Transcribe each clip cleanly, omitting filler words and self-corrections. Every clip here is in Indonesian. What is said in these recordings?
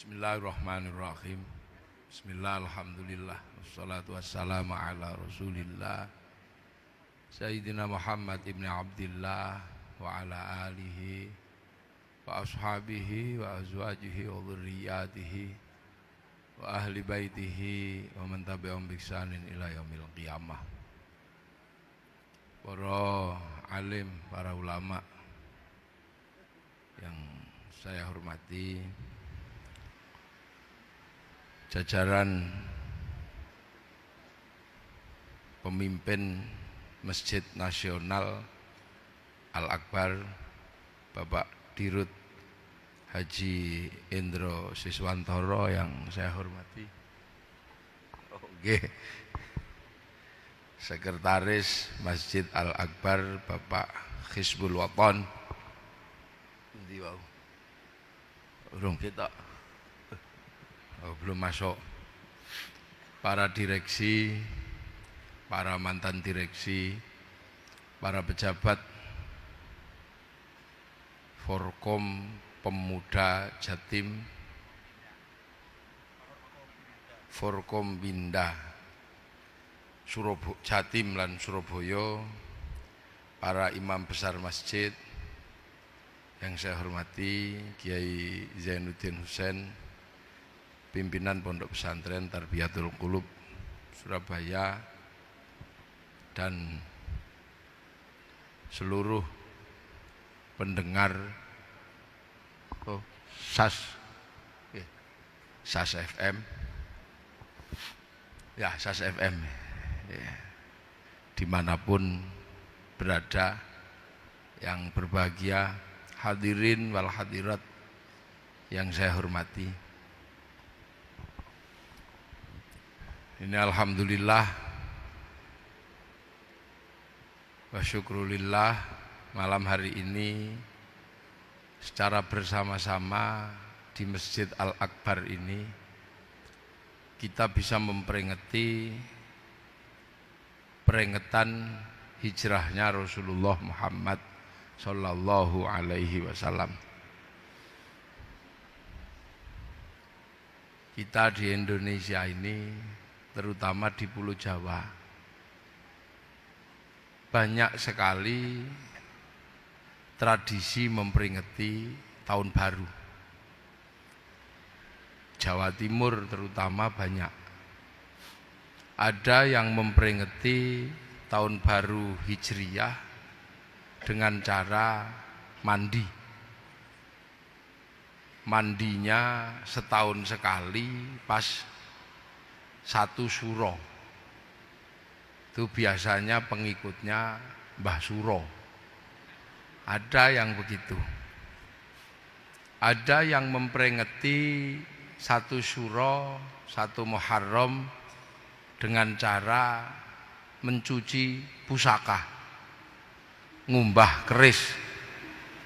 Bismillahirrahmanirrahim. Bismillah, alhamdulillah, wassalatu wassalamu ala rasulillah Sayyidina Muhammad ibn Abdillah wa ala alihi wa ashabihi wa azwajihi wa dhurriyyatihi wa ahli baitihi wa man tabi'ahum bi ihsanin ila yaumil qiyamah. Para alim, para ulama yang saya hormati, jajaran pemimpin Masjid Nasional Al-Akbar, Bapak Dirut Haji Indro Siswantoro yang saya hormati. Oke. Sekretaris Masjid Al-Akbar Bapak Hizbul Waton. Endi wau? Urung ketok. Oh, belum masuk. Para direksi, para mantan direksi, para pejabat Forkom Pemuda Jatim, Forkom Binda Jatim lan Surabaya, para imam besar masjid yang saya hormati, Kiai Zainuddin Husain, pimpinan Pondok Pesantren Tarbiyatul Qulub Surabaya, dan seluruh pendengar SAS FM, ya SAS FM, ya, dimanapun berada, yang berbahagia, hadirin wal hadirat yang saya hormati. Ini alhamdulillah wa syukrulillah, malam hari ini secara bersama-sama di Masjid Al-Akbar ini kita bisa memperingati peringatan hijrahnya Rasulullah Muhammad sallallahu alaihi wasallam. Kita di Indonesia ini, terutama di Pulau Jawa, banyak sekali tradisi memperingati tahun baru. Jawa Timur terutama banyak. Ada yang memperingati tahun baru Hijriyah dengan cara mandi. Mandinya setahun sekali pas satu suro. Itu biasanya pengikutnya Mbah Suro. Ada yang begitu. Ada yang memperingati satu suro, satu Muharram dengan cara mencuci pusaka, ngumbah keris.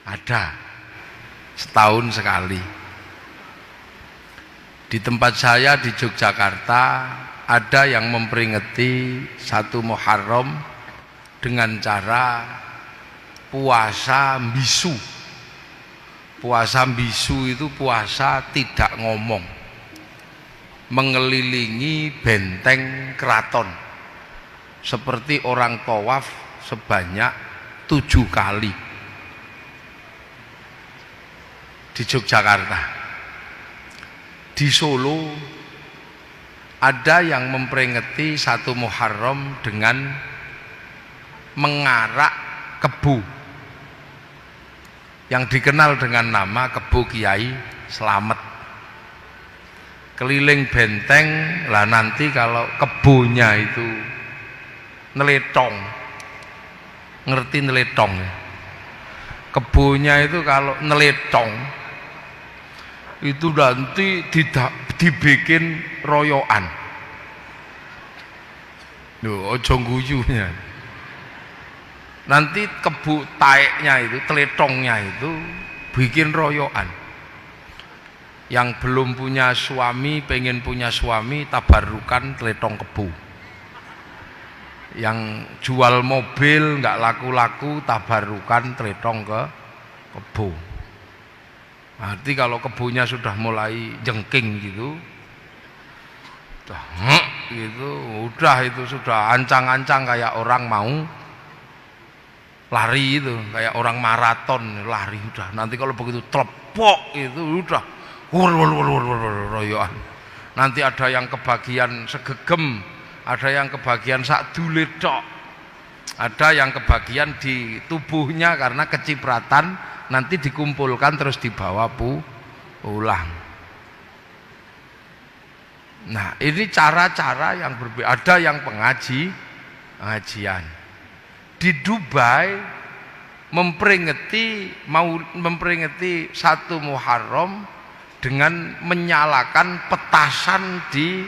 Ada setahun sekali. Di tempat saya di Yogyakarta ada yang memperingati satu Muharram dengan cara puasa bisu. Puasa bisu itu puasa tidak ngomong, mengelilingi benteng keraton seperti orang tawaf sebanyak 7 kali di Yogyakarta. Di Solo ada yang memperingati satu Muharram dengan mengarak kebu yang dikenal dengan nama Kebu Kiai Slamet. Keliling benteng lah, nanti kalau kebunya itu neletong, ngerti neletong ya? Kebunya itu kalau neletong itu nanti dibikin royoan. Loh, ojo guyunya. Nanti kebu taeknya itu, teletongnya itu bikin royoan. Yang belum punya suami, pengen punya suami, tabarukan teletong kebu. Yang jual mobil nggak laku-laku, tabarukan teletong ke kebu. Berarti kalau kebunnya sudah mulai jengking gitu, udah gitu, udah itu sudah ancang-ancang kayak orang mau lari itu, kayak orang maraton lari udah. Nanti kalau begitu telepok itu udah royoan. Nanti ada yang kebagian segegem, ada yang kebagian sak dulit tok, ada yang kebagian di tubuhnya karena kecipratan, nanti dikumpulkan terus dibawa pulang. Nah, ini cara-cara yang berbeda. Ada yang pengajian di Dubai memperingati 1 Muharram dengan menyalakan petasan di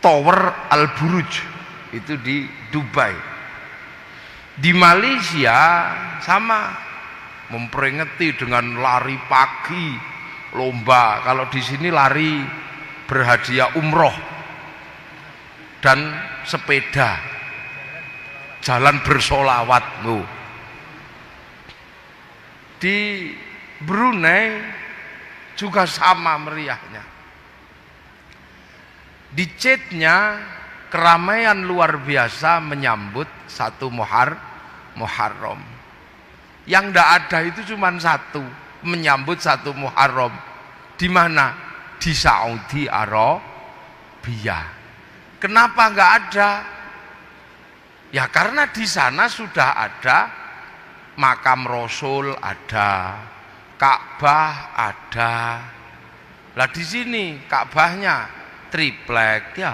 Tower Al Buruj, itu di Dubai. Di Malaysia sama, memperingati dengan lari pagi, lomba. Kalau di sini lari berhadiah umroh dan sepeda, jalan bersolawat. Di Brunei juga sama meriahnya. Di Jeddah keramaian luar biasa menyambut 1 Muharram. Yang tidak ada itu cuma satu, menyambut 1 Muharram. Di mana? Di Saudi Arabia. Kenapa nggak ada? Ya karena di sana sudah ada makam Rasul, ada Ka'bah, ada. Lah di sini Ka'bahnya triplek ya.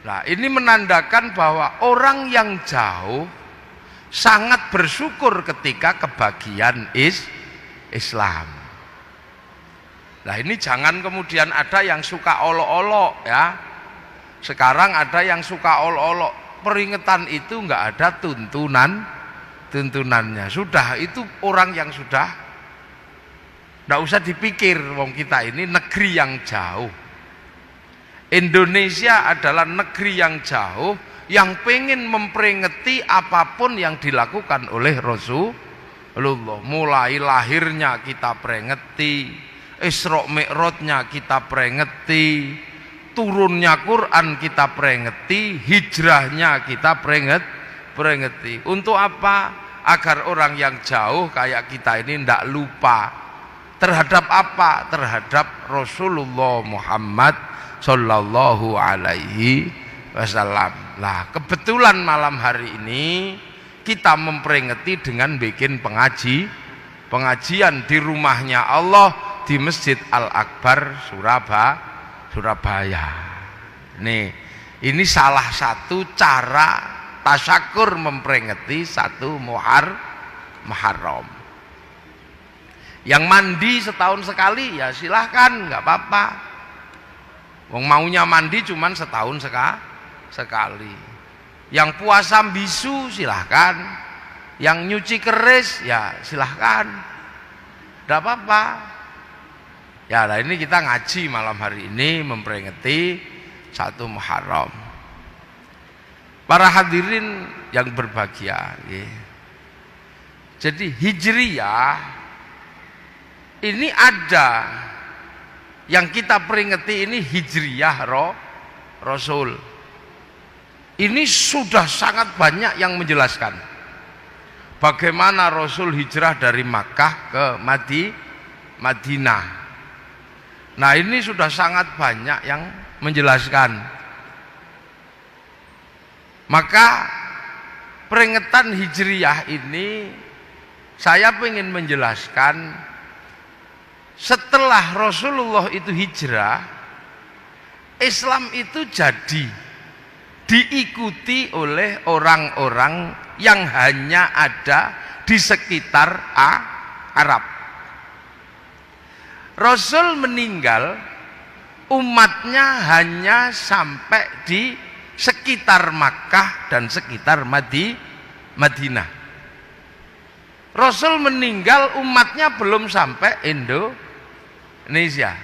Nah, ini menandakan bahwa orang yang jauh sangat bersyukur ketika kebagian Islam. Nah, ini jangan kemudian ada yang suka olok-olok ya. Sekarang ada yang suka olok-olok. Peringatan itu enggak ada tuntunannya. Sudah, itu orang yang sudah enggak usah dipikir, wong kita ini negeri yang jauh. Indonesia adalah negeri yang jauh yang pengen memperingati apapun yang dilakukan oleh Rasulullah. Mulai lahirnya kita peringati, Isra Mi'rajnya kita peringati, turunnya Quran kita peringati, hijrahnya kita peringati. Untuk apa? Agar orang yang jauh kayak kita ini tidak lupa terhadap apa? Terhadap Rasulullah Muhammad Sallallahu Alaihi Wasallam. Nah, kebetulan malam hari ini kita memperingati dengan bikin pengajian di rumahnya Allah di Masjid Al-Akbar Surabaya. Nih, ini salah satu cara tasyakur memperingati 1 Muharram. Yang mandi setahun sekali ya silahkan, nggak apa-apa. Wong maunya mandi cuman setahun sekali. Yang puasa bisu silahkan, yang nyuci keris ya silahkan, tidak apa-apa. Ya, nah ini kita ngaji malam hari ini memperingati 1 Muharram. Para hadirin yang berbahagia, ya. Jadi Hijriyah ini ada yang kita peringati ini Hijriyah Rasul. Ini sudah sangat banyak yang menjelaskan bagaimana Rasul hijrah dari Makkah ke Madinah. Nah, ini sudah sangat banyak yang menjelaskan. Maka peringatan Hijriyah ini saya ingin menjelaskan, setelah Rasulullah itu hijrah, Islam itu jadi diikuti oleh orang-orang yang hanya ada di sekitar Arab. Rasul meninggal, umatnya hanya sampai di sekitar Makkah dan sekitar Madinah. Rasul meninggal, umatnya belum sampai Indonesia.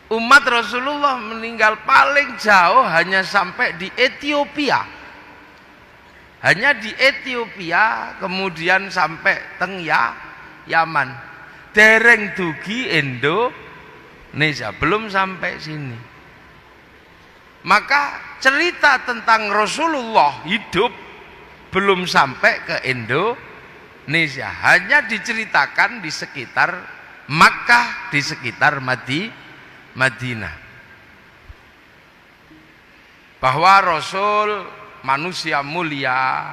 Umat Rasulullah meninggal paling jauh hanya sampai di Ethiopia. Hanya di Ethiopia, kemudian sampai Yaman. Dereng dugi Indonesia, belum sampai sini. Maka cerita tentang Rasulullah hidup belum sampai ke Indonesia, hanya diceritakan di sekitar Makkah, di sekitar Madinah. Bahwa Rasul manusia mulia,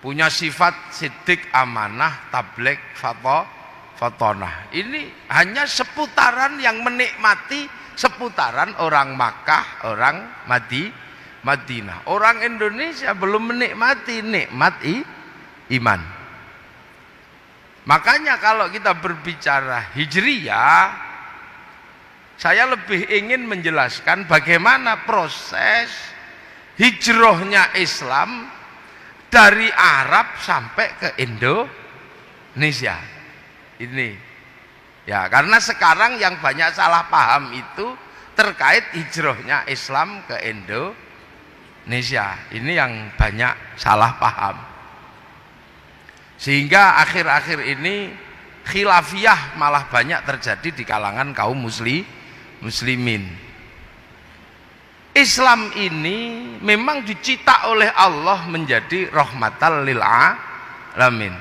punya sifat siddiq, amanah, tabligh, fatonah. Ini hanya seputaran yang menikmati, seputaran orang Makkah, orang Madinah. Orang Indonesia belum menikmati nikmat iman. Makanya kalau kita berbicara hijriyah, saya lebih ingin menjelaskan bagaimana proses hijrahnya Islam dari Arab sampai ke Indonesia. Ini ya, karena sekarang yang banyak salah paham itu terkait hijrahnya Islam ke Indonesia. Ini yang banyak salah paham, sehingga akhir-akhir ini khilafiyah malah banyak terjadi di kalangan kaum muslimin. Islam ini memang dicipta oleh Allah menjadi rahmatan lil alamin.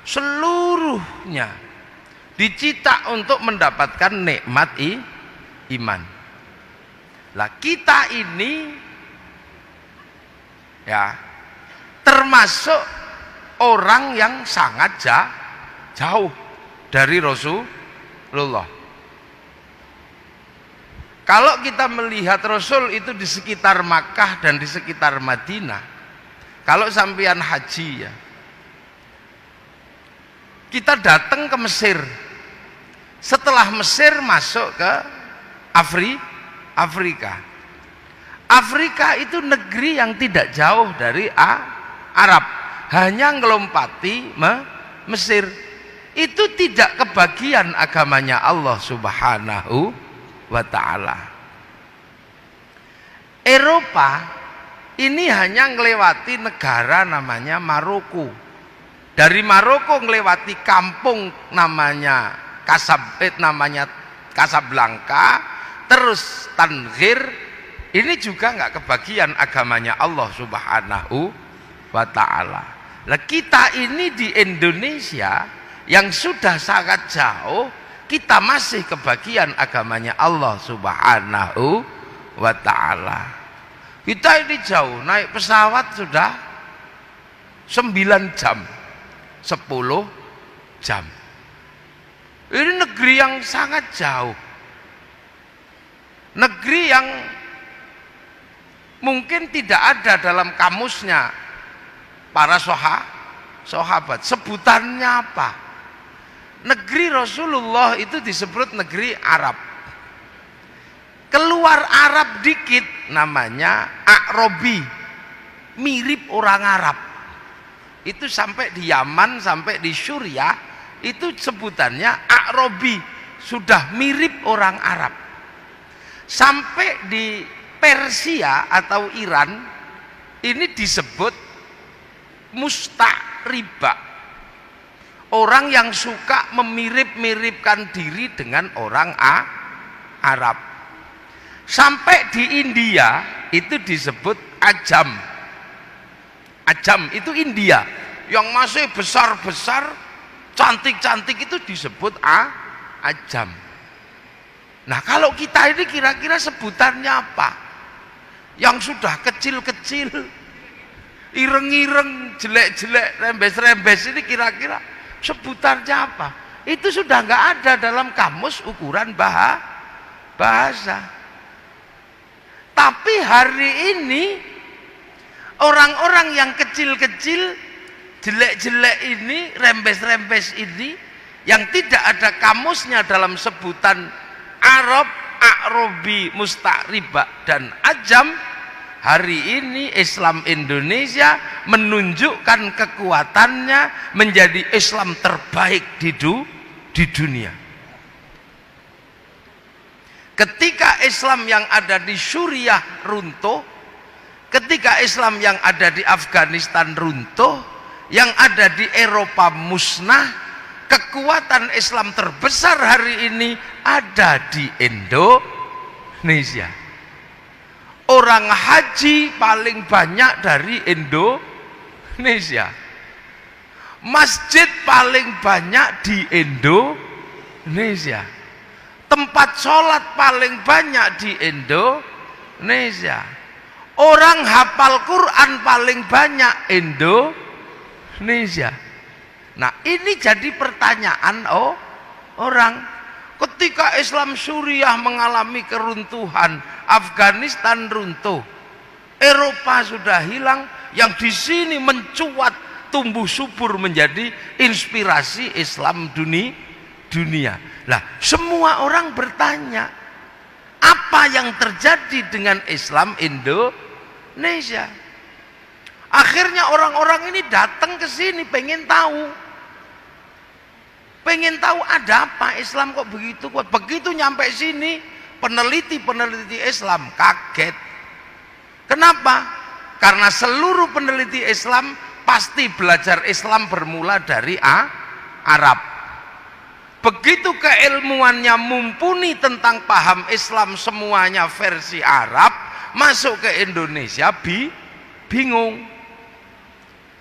Seluruhnya dicipta untuk mendapatkan nikmat iman. Lah kita ini ya termasuk orang yang sangat jauh dari Rasulullah. Kalau kita melihat Rasul itu di sekitar Makkah dan di sekitar Madinah, kalau sampean haji ya, kita datang ke Mesir, setelah Mesir masuk ke Afrika. Afrika itu negeri yang tidak jauh dari Arab, hanya ngelompati Mesir. Itu tidak kebagian agamanya Allah Subhanahu wa ta'ala. Eropa ini hanya ngelewati negara namanya Maroko. Dari Maroko ngelewati kampung namanya Casablanca, terus Tangier. Ini juga nggak kebagian agamanya Allah Subhanahu wa ta'ala. Lah kita ini di Indonesia yang sudah sangat jauh, kita masih kebagian agamanya Allah Subhanahu wa ta'ala. Kita ini jauh, naik pesawat sudah 9 jam, 10 jam. Ini negeri yang sangat jauh, negeri yang mungkin tidak ada dalam kamusnya para sahabat. Sebutannya apa? Negeri Rasulullah itu disebut negeri Arab. Keluar Arab dikit namanya A'robi, mirip orang Arab. Itu sampai di Yaman, sampai di Suriah, itu sebutannya A'robi, sudah mirip orang Arab. Sampai di Persia atau Iran, ini disebut musta'ribah, orang yang suka memirip-miripkan diri dengan orang Arab. Sampai di India itu disebut ajam. Ajam itu India, yang masih besar-besar, cantik-cantik itu disebut ajam. Nah kalau kita ini kira-kira sebutannya apa? Yang sudah kecil-kecil, ireng-ireng, jelek-jelek, rembes-rembes, ini kira-kira sebutannya apa? Itu sudah nggak ada dalam kamus ukuran bahasa. Tapi hari ini orang-orang yang kecil-kecil, jelek-jelek ini, rembes-rembes ini, yang tidak ada kamusnya dalam sebutan Arab, A'robi, Musta'ribah dan Ajam, hari ini Islam Indonesia menunjukkan kekuatannya menjadi Islam terbaik di dunia. Ketika Islam yang ada di Suriah runtuh, ketika Islam yang ada di Afghanistan runtuh, yang ada di Eropa musnah, kekuatan Islam terbesar hari ini ada di Indonesia. Orang haji paling banyak dari Indonesia. Masjid paling banyak di Indonesia. Tempat sholat paling banyak di Indonesia. Orang hafal Quran paling banyak Indonesia. Nah, ini jadi pertanyaan orang. Ketika Islam Suriah mengalami keruntuhan, Afghanistan runtuh, Eropa sudah hilang, yang di sini mencuat tumbuh subur menjadi inspirasi Islam dunia. Lah, semua orang bertanya, apa yang terjadi dengan Islam Indonesia? Akhirnya orang-orang ini datang ke sini pengen tahu ada apa, Islam kok begitu kuat. Begitu nyampe sini, peneliti Islam kaget. Kenapa? Karena seluruh peneliti Islam pasti belajar Islam bermula dari Arab. Begitu keilmuannya mumpuni tentang paham Islam semuanya versi Arab, masuk ke Indonesia bingung.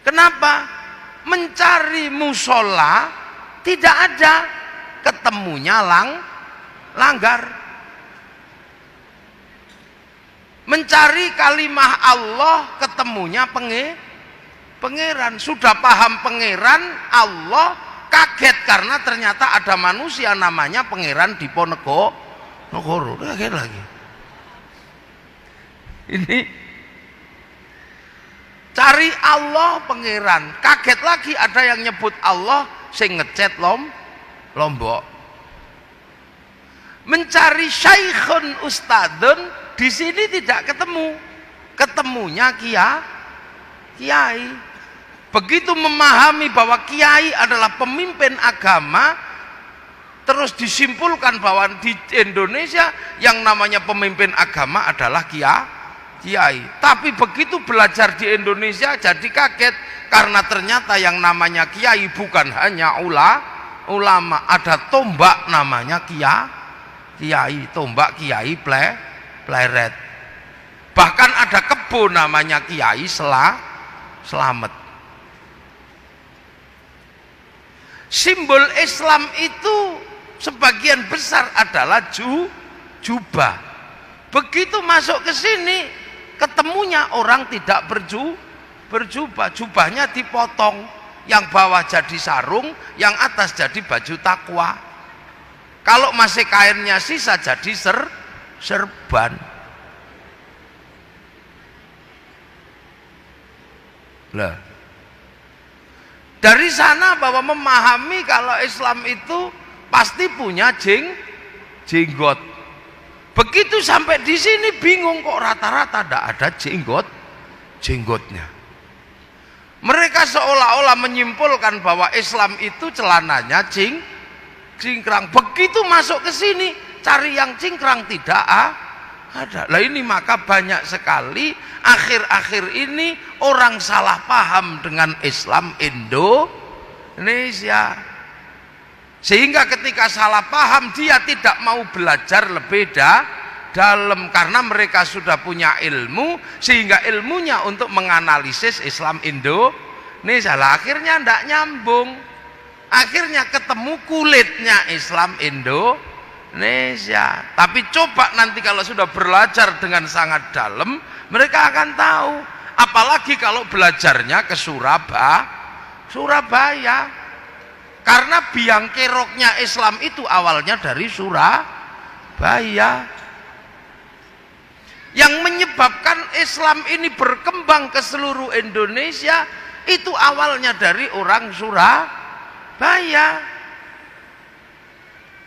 Kenapa? Mencari musola tidak ada, ketemunya langgar. Mencari kalimah Allah, ketemunya pangeran. Sudah paham pangeran Allah, kaget karena ternyata ada manusia namanya pangeran Diponegoro. Kaget lagi. Ini cari Allah pangeran, kaget lagi ada yang nyebut Allah sing ngecet Lombok. Mencari syaikhun ustadun, di sini tidak ketemu, ketemunya kiai. Begitu memahami bahwa kiai adalah pemimpin agama, terus disimpulkan bahwa di Indonesia yang namanya pemimpin agama adalah kiai. Tapi begitu belajar di Indonesia jadi kaget karena ternyata yang namanya kiai bukan hanya ulama, ada tombak namanya kiai, tombak kiai pleret. Bahkan ada kebun namanya Kiai Selamet. Simbol Islam itu sebagian besar adalah jubah. Begitu masuk ke sini, ketemunya orang tidak berjubah, jubahnya dipotong, yang bawah jadi sarung, yang atas jadi baju takwa. Kalau masih kainnya sisa jadi serban. Lah, dari sana bahwa memahami kalau Islam itu pasti punya jenggot. Begitu sampai di sini bingung, kok rata-rata tidak ada jenggotnya. Mereka seolah-olah menyimpulkan bahwa Islam itu celananya cingkrang. Begitu masuk ke sini cari yang cingkrang tidak ada. Lah ini maka banyak sekali akhir-akhir ini orang salah paham dengan Islam Indonesia. Sehingga ketika salah paham dia tidak mau belajar lebih dalam karena mereka sudah punya ilmu, sehingga ilmunya untuk menganalisis Islam Indonesia lah akhirnya tidak nyambung. Akhirnya ketemu kulitnya Islam Indonesia. Tapi coba nanti kalau sudah belajar dengan sangat dalam, mereka akan tahu. Apalagi kalau belajarnya ke Surabaya. Karena biang keroknya Islam itu awalnya dari Surabaya. Yang menyebabkan Islam ini berkembang ke seluruh Indonesia itu awalnya dari orang Surabaya.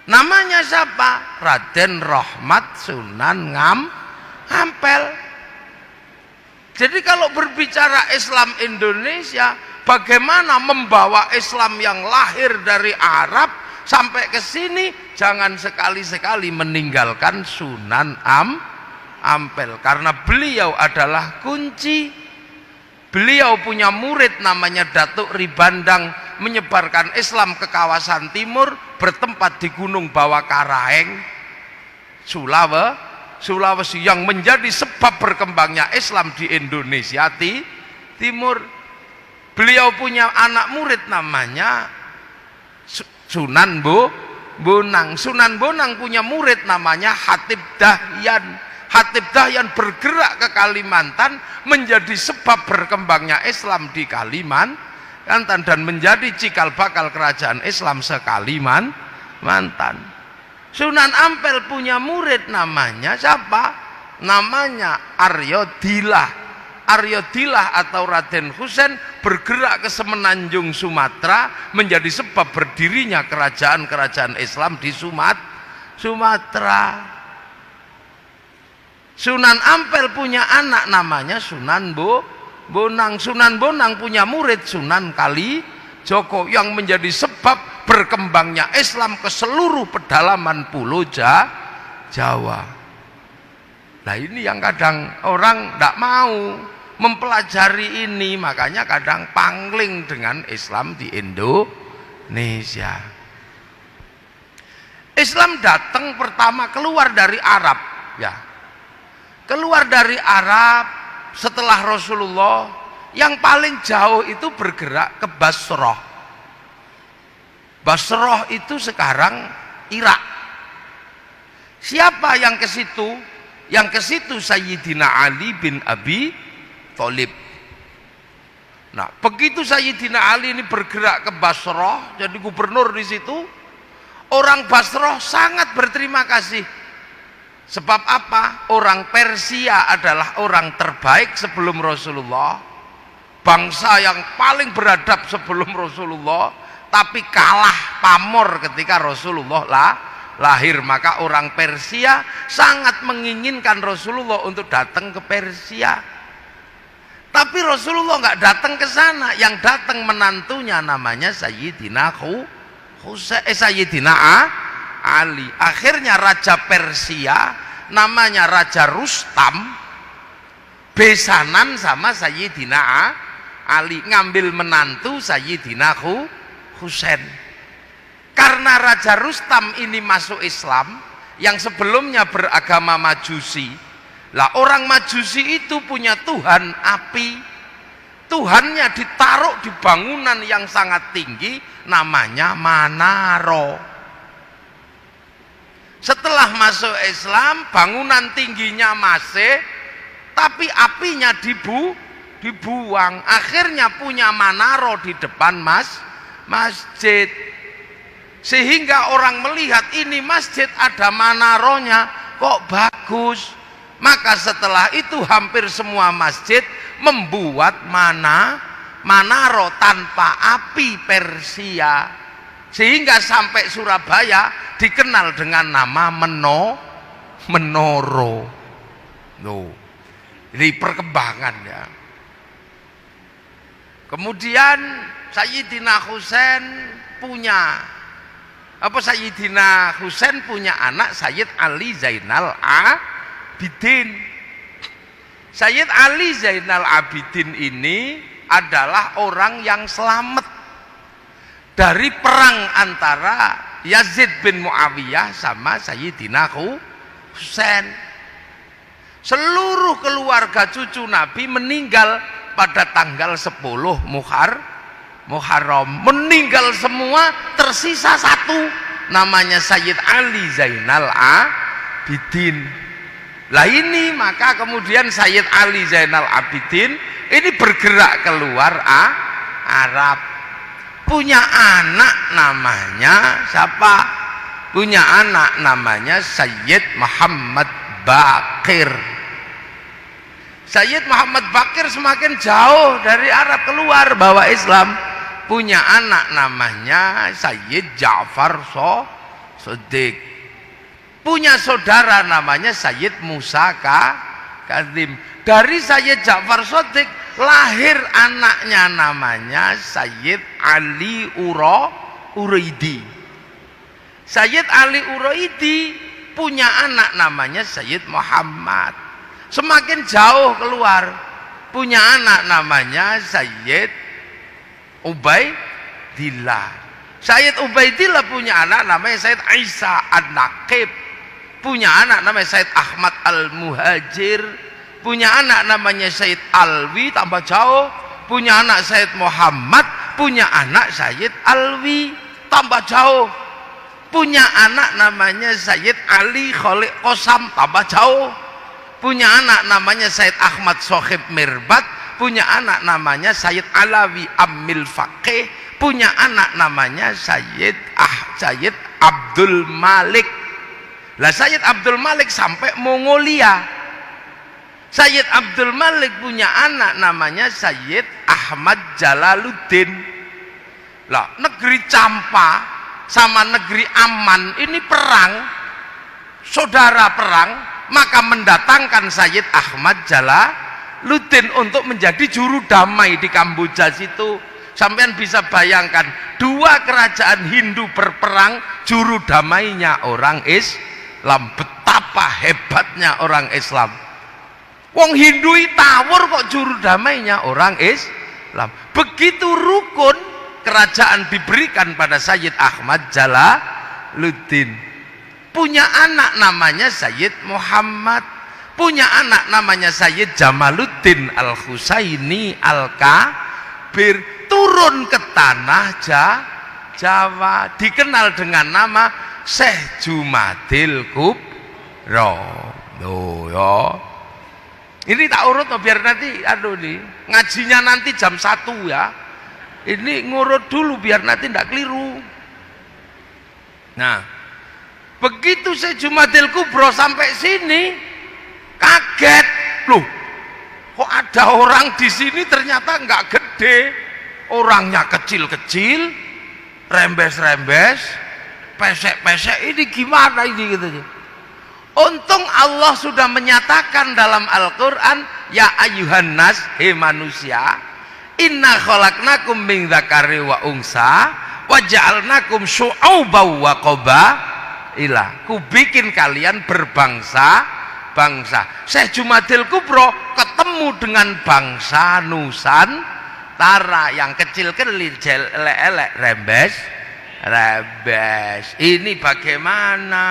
Namanya siapa? Raden Rahmat Sunan Ampel. Jadi kalau berbicara Islam Indonesia, bagaimana membawa Islam yang lahir dari Arab sampai ke sini, jangan sekali-sekali meninggalkan Sunan Ampel, karena beliau adalah kunci. Beliau punya murid namanya Datuk Ribandang menyebarkan Islam ke kawasan timur, bertempat di Gunung Bawakaraeng, Sulawesi, yang menjadi sebab berkembangnya Islam di Indonesia Timur. Beliau punya anak murid namanya Sunan Bonang. Sunan Bonang punya murid namanya Hatib Dahyan. Hatib Dahyan bergerak ke Kalimantan, menjadi sebab berkembangnya Islam di Kalimantan dan menjadi cikal bakal kerajaan Islam se-Kalimantan. Sunan Ampel punya murid namanya siapa? Namanya Arya Dilah. Arya Dilah atau Raden Husein bergerak ke Semenanjung Sumatera, menjadi sebab berdirinya kerajaan-kerajaan Islam di Sumatera. Sunan Ampel punya anak namanya Sunan Bonang. Sunan Bonang punya murid Sunan Kalijogo, yang menjadi sebab berkembangnya Islam ke seluruh pedalaman pulau Jawa. Nah ini yang kadang orang tidak mau mempelajari ini, makanya kadang pangling dengan Islam di Indonesia. Islam datang pertama keluar dari Arab, ya. Keluar dari Arab setelah Rasulullah, yang paling jauh itu bergerak ke Basrah. Basrah itu sekarang Irak. Siapa yang ke situ? Yang ke situ Sayyidina Ali bin Abi Thalib. Nah, begitu Sayyidina Ali ini bergerak ke Basrah, jadi gubernur di situ, orang Basrah sangat berterima kasih. Sebab apa? Orang Persia adalah orang terbaik sebelum Rasulullah, bangsa yang paling beradab sebelum Rasulullah, tapi kalah pamor ketika Rasulullah lahir. Maka orang Persia sangat menginginkan Rasulullah untuk datang ke Persia. Tapi Rasulullah nggak datang ke sana, yang datang menantunya namanya Sayyidina Sayyidina Ali. Akhirnya Raja Persia namanya Raja Rustam besanan sama Sayyidina Ali, ngambil menantu Sayyidina Husain. Karena Raja Rustam ini masuk Islam, yang sebelumnya beragama Majusi. Lah orang Majusi itu punya Tuhan api. Tuhannya ditaruh di bangunan yang sangat tinggi, namanya Manaro. Setelah masuk Islam, bangunan tingginya masih, tapi apinya dibuang. Akhirnya punya Manaro di depan masjid. Sehingga orang melihat ini masjid ada manaronya, kok bagus. Maka setelah itu hampir semua masjid membuat manaro tanpa api Persia, sehingga sampai Surabaya dikenal dengan nama menoro. Ini perkembangan ya. Kemudian Sayyidina Husain punya Sayyidina Husain punya anak Sayyid Ali Zainal Abidin. Sayyid Ali Zainal Abidin ini adalah orang yang selamat dari perang antara Yazid bin Muawiyah sama Sayyidina Husain. Seluruh keluarga cucu Nabi meninggal pada tanggal 10 Muharram, meninggal semua, tersisa satu, namanya Sayyid Ali Zainal Abidin. Lah ini maka kemudian Sayyid Ali Zainal Abidin ini bergerak keluar Arab, punya anak namanya siapa? Punya anak namanya Sayyid Muhammad Baqir. Sayyid Muhammad Baqir semakin jauh dari Arab keluar bawa Islam, punya anak namanya Sayyid Ja'far Shadiq, punya saudara namanya Sayyid Musa Kadzim. Dari Sayyid Ja'far Shadiq lahir anaknya namanya Sayyid Ali Uraidi. Sayyid Ali Uraidi punya anak namanya Sayyid Muhammad. Semakin jauh keluar, punya anak namanya Sayyid Ubaidillah. Sayyid Ubaidillah punya anak namanya Sayyid Isa An-Naqib, punya anak namanya Sayyid Ahmad Al-Muhajir, punya anak namanya Sayyid Alwi tambah jauh, punya anak Sayyid Muhammad, punya anak Sayyid Alwi tambah jauh, punya anak namanya Sayyid Ali Khalid Qosam tambah jauh, punya anak namanya Sayyid Ahmad Sohib Mirbat, punya anak namanya Sayyid Alawi Ammil Faqih, punya anak namanya Sayyid Abdul Malik. Lah Sayyid Abdul Malik sampai Mongolia. Sayyid Abdul Malik punya anak namanya Sayyid Ahmad Jalaluddin. Lah negeri Campa sama negeri Aman ini perang, saudara perang, maka mendatangkan Sayyid Ahmad Jalaluddin untuk menjadi juru damai di Kamboja situ. Sampean bisa bayangkan dua kerajaan Hindu berperang, juru damainya orang Islam. Betapa hebatnya orang Islam. Wong Hindu tawur kok juru damainya orang Islam. Begitu rukun kerajaan diberikan pada Sayyid Ahmad Jalaluddin. Punya anak namanya Sayyid Muhammad, punya anak namanya Sayyid Jamaluddin Al-Husaini Al-Kabir, turun ke tanah Jawa, dikenal dengan nama Syekh Jumadil Kubro. Loh ya. Ini tak urut biar nanti nih, ngajinya nanti jam 1 ya. Ini ngurut dulu biar nanti tidak keliru. Nah, begitu Syekh Jumadil Kubro sampai sini kaget, loh kok ada orang di sini ternyata nggak gede, orangnya kecil-kecil, rembes-rembes, pesek-pesek, ini gimana ini gitu. Untung Allah sudah menyatakan dalam Al-Quran, ya ayuhan nas, hei manusia, inna khalaqnakum min dzakari wa unsa wa ja'alnakum syu'uban wa qabaila. Ku bikin kalian berbangsa-bangsa. Syekh Jumadil Kubro ketemu dengan bangsa Nusantara yang kecil-kecil, elek-elek, rembes. Ini bagaimana?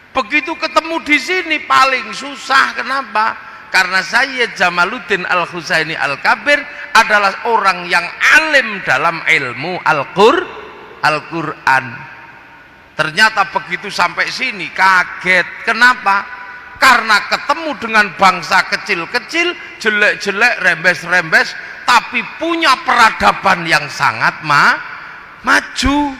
Begitu ketemu di sini paling susah. Kenapa? Karena Sayyid Jamaluddin Al-Husaini Al-Kabir adalah orang yang alim dalam ilmu Al-Quran. Ternyata begitu sampai sini kaget. Kenapa? Karena ketemu dengan bangsa kecil-kecil, jelek-jelek, rembes-rembes, tapi punya peradaban yang sangat maju.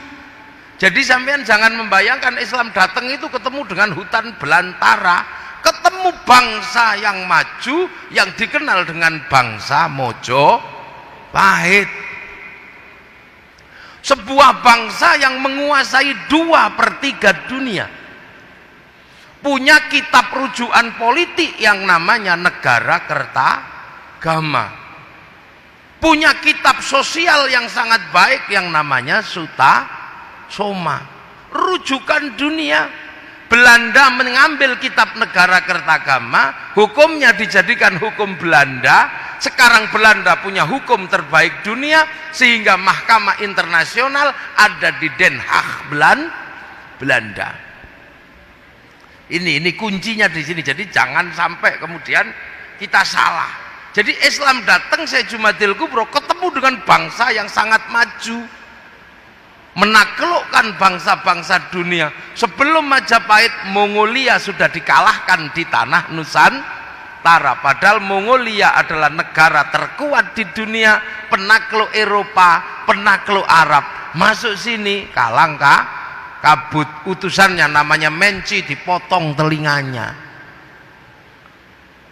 Jadi sampean jangan membayangkan Islam datang itu ketemu dengan hutan belantara, ketemu bangsa yang maju yang dikenal dengan bangsa Mojopahit. Sebuah bangsa yang menguasai 2/3 dunia, punya kitab rujukan politik yang namanya Negara Kertagama, punya kitab sosial yang sangat baik yang namanya Soma, rujukan dunia. Belanda mengambil kitab Negara Kertagama, hukumnya dijadikan hukum Belanda. Sekarang Belanda punya hukum terbaik dunia, sehingga mahkamah internasional ada di Den Haag, Belanda. Ini kuncinya di sini. Jadi jangan sampai kemudian kita salah. Jadi Islam datang, Syekh Jumadil Kubro ketemu dengan bangsa yang sangat maju, menaklukkan bangsa-bangsa dunia. Sebelum Majapahit, Mongolia sudah dikalahkan di tanah Nusantara. Padahal Mongolia adalah negara terkuat di dunia, penakluk Eropa, penakluk Arab. Masuk sini kalang kabut. Utusannya namanya Menci, dipotong telinganya.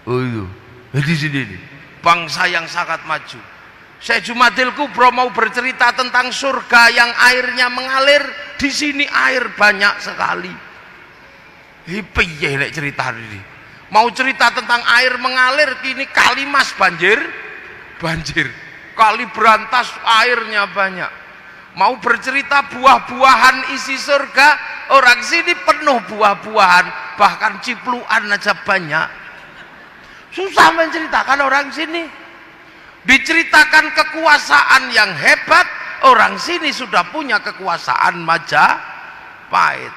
Oh iya, di sini nih, bangsa yang sangat maju. Syekh Jumadil Kubro mau bercerita tentang surga yang airnya mengalir. Di sini air banyak sekali. Piye nek cerita ini? Mau cerita tentang air mengalir, kini Kalimas banjir. Kali Berantas airnya banyak. Mau bercerita buah-buahan isi surga, orang sini penuh buah-buahan, bahkan cipluan aja banyak. Susah menceritakan orang sini. Diceritakan kekuasaan yang hebat, orang sini sudah punya kekuasaan Majapahit.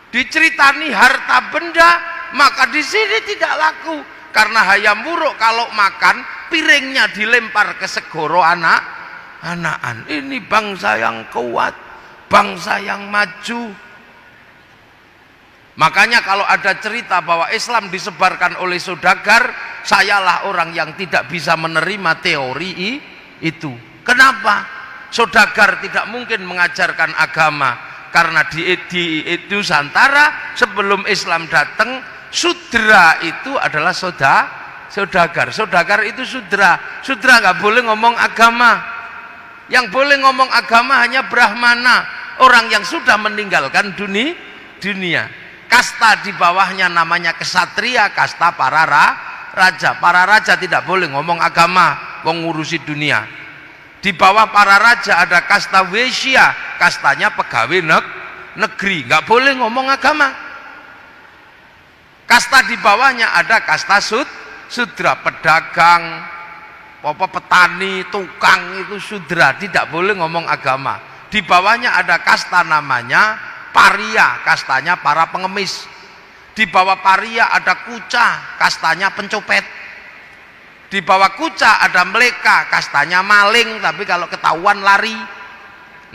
Diceritani harta benda, maka di sini tidak laku karena hayam buruk kalau makan piringnya dilempar ke segoro anak-anakan. Ini bangsa yang kuat, bangsa yang maju. Makanya kalau ada cerita bahwa Islam disebarkan oleh saudagar, sayalah orang yang tidak bisa menerima teori itu. Kenapa? Saudagar tidak mungkin mengajarkan agama, karena di Nusantara sebelum Islam datang, sudra itu adalah saudagar. Saudagar itu sudra. Sudra nggak boleh ngomong agama. Yang boleh ngomong agama hanya brahmana, orang yang sudah meninggalkan dunia. Kasta di bawahnya namanya kesatria, kasta para raja. Para raja tidak boleh ngomong agama, mengurusi dunia. Di bawah para raja ada kasta Wesya, kastanya pegawai negeri, nggak boleh ngomong agama. Kasta di bawahnya ada kasta sudra, pedagang, petani, tukang, itu sudra, tidak boleh ngomong agama. Di bawahnya ada kasta namanya paria, kastanya para pengemis. Di bawah paria ada kuca, kastanya pencopet. Di bawah kuca ada meleka, kastanya maling, tapi kalau ketahuan lari.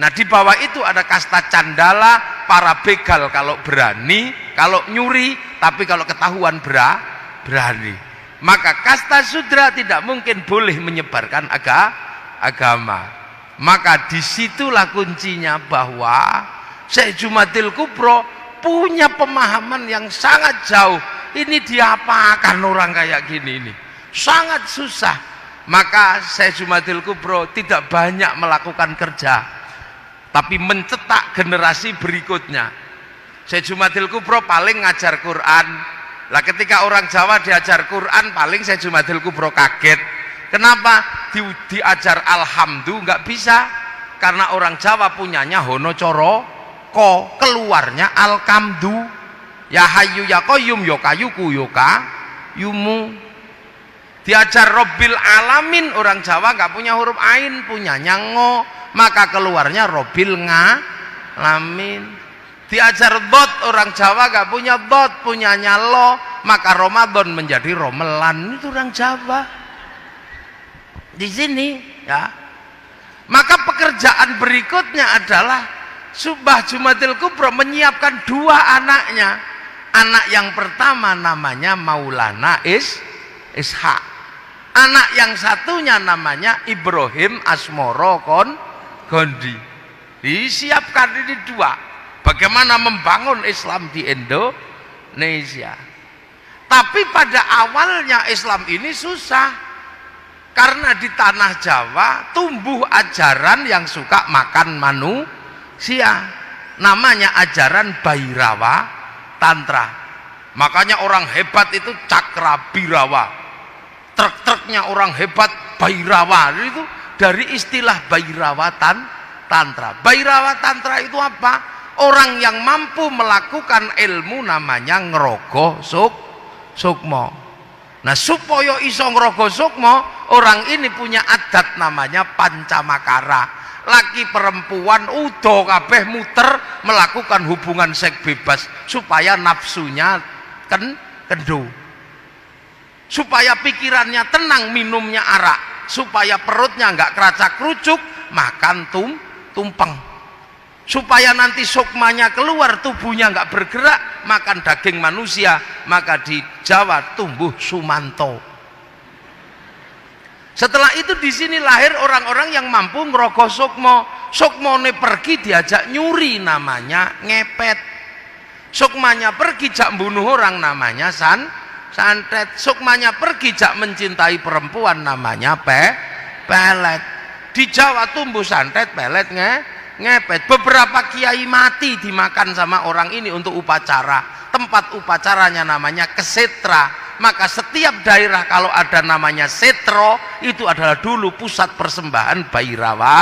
Nah, di bawah itu ada kasta candala, para begal kalau berani, kalau nyuri, tapi kalau ketahuan berani. Maka kasta sudra tidak mungkin boleh menyebarkan agama. Maka disitulah kuncinya bahwa Syekh Jumadil Kubro punya pemahaman yang sangat jauh. Ini diapakan orang kayak gini ini? Sangat susah. Maka Syekh Jumadil Kubro tidak banyak melakukan kerja, tapi mencetak generasi berikutnya. Syekh Jumadil Kubro paling ngajar Quran. Lah ketika orang Jawa diajar Quran, paling Syekh Jumadil Kubro kaget. Kenapa? Diajar alhamdu nggak bisa, karena orang Jawa punyanya hono coro ko, keluarnya alkamdu. Ya hayu ya qayyum ya kayuku ya yumu. Diajar Robbil Alamin, orang Jawa nggak punya huruf ain, punyanya ngo, maka keluarnya Robbil Ngalamin. Diajar dot, orang Jawa nggak punya dot, punyanya lo, maka Ramadan menjadi Romelan. Itu orang Jawa di sini ya. Maka pekerjaan berikutnya adalah Subah Jumadil Kubro menyiapkan dua anaknya. Anak yang pertama namanya Maulana Ishaq. Anak yang satunya namanya Ibrahim Asmoro Gondi. Disiapkan ini dua. Bagaimana membangun Islam di Indonesia. Tapi pada awalnya Islam ini susah. Karena di tanah Jawa tumbuh ajaran yang suka makan manusia. Namanya ajaran Bhairawa Tantra. Makanya orang hebat itu Cakra Birawa. Truk-truknya orang hebat Bhairawa, itu dari istilah Bhairawa Tantra. Bhairawa Tantra itu apa? Orang yang mampu melakukan ilmu namanya ngerogoh sukmo. Nah, supaya iso ngerogoh sukmo, orang ini punya adat namanya pancamakara. Laki perempuan udo kabeh muter melakukan hubungan seks bebas supaya nafsunya kendu. Supaya pikirannya tenang, minumnya arak. Supaya perutnya nggak keracak kerucuk, makan tumpeng. Supaya nanti sukmanya keluar, tubuhnya nggak bergerak, makan daging manusia. Maka di Jawa tumbuh sumanto. Setelah itu di sini lahir orang-orang yang mampu ngerogoh sukmo. Sukmone pergi diajak nyuri, namanya ngepet. Sukmanya pergi jak bunuh orang, namanya santet. Sukmanya pergi jak mencintai perempuan, namanya pelet. Di Jawa tumbuh santet, pelet, ngepet. Beberapa kiai mati dimakan sama orang ini untuk upacara. Tempat upacaranya namanya kesetra. Maka setiap daerah kalau ada namanya setro, itu adalah dulu pusat persembahan Bhairawa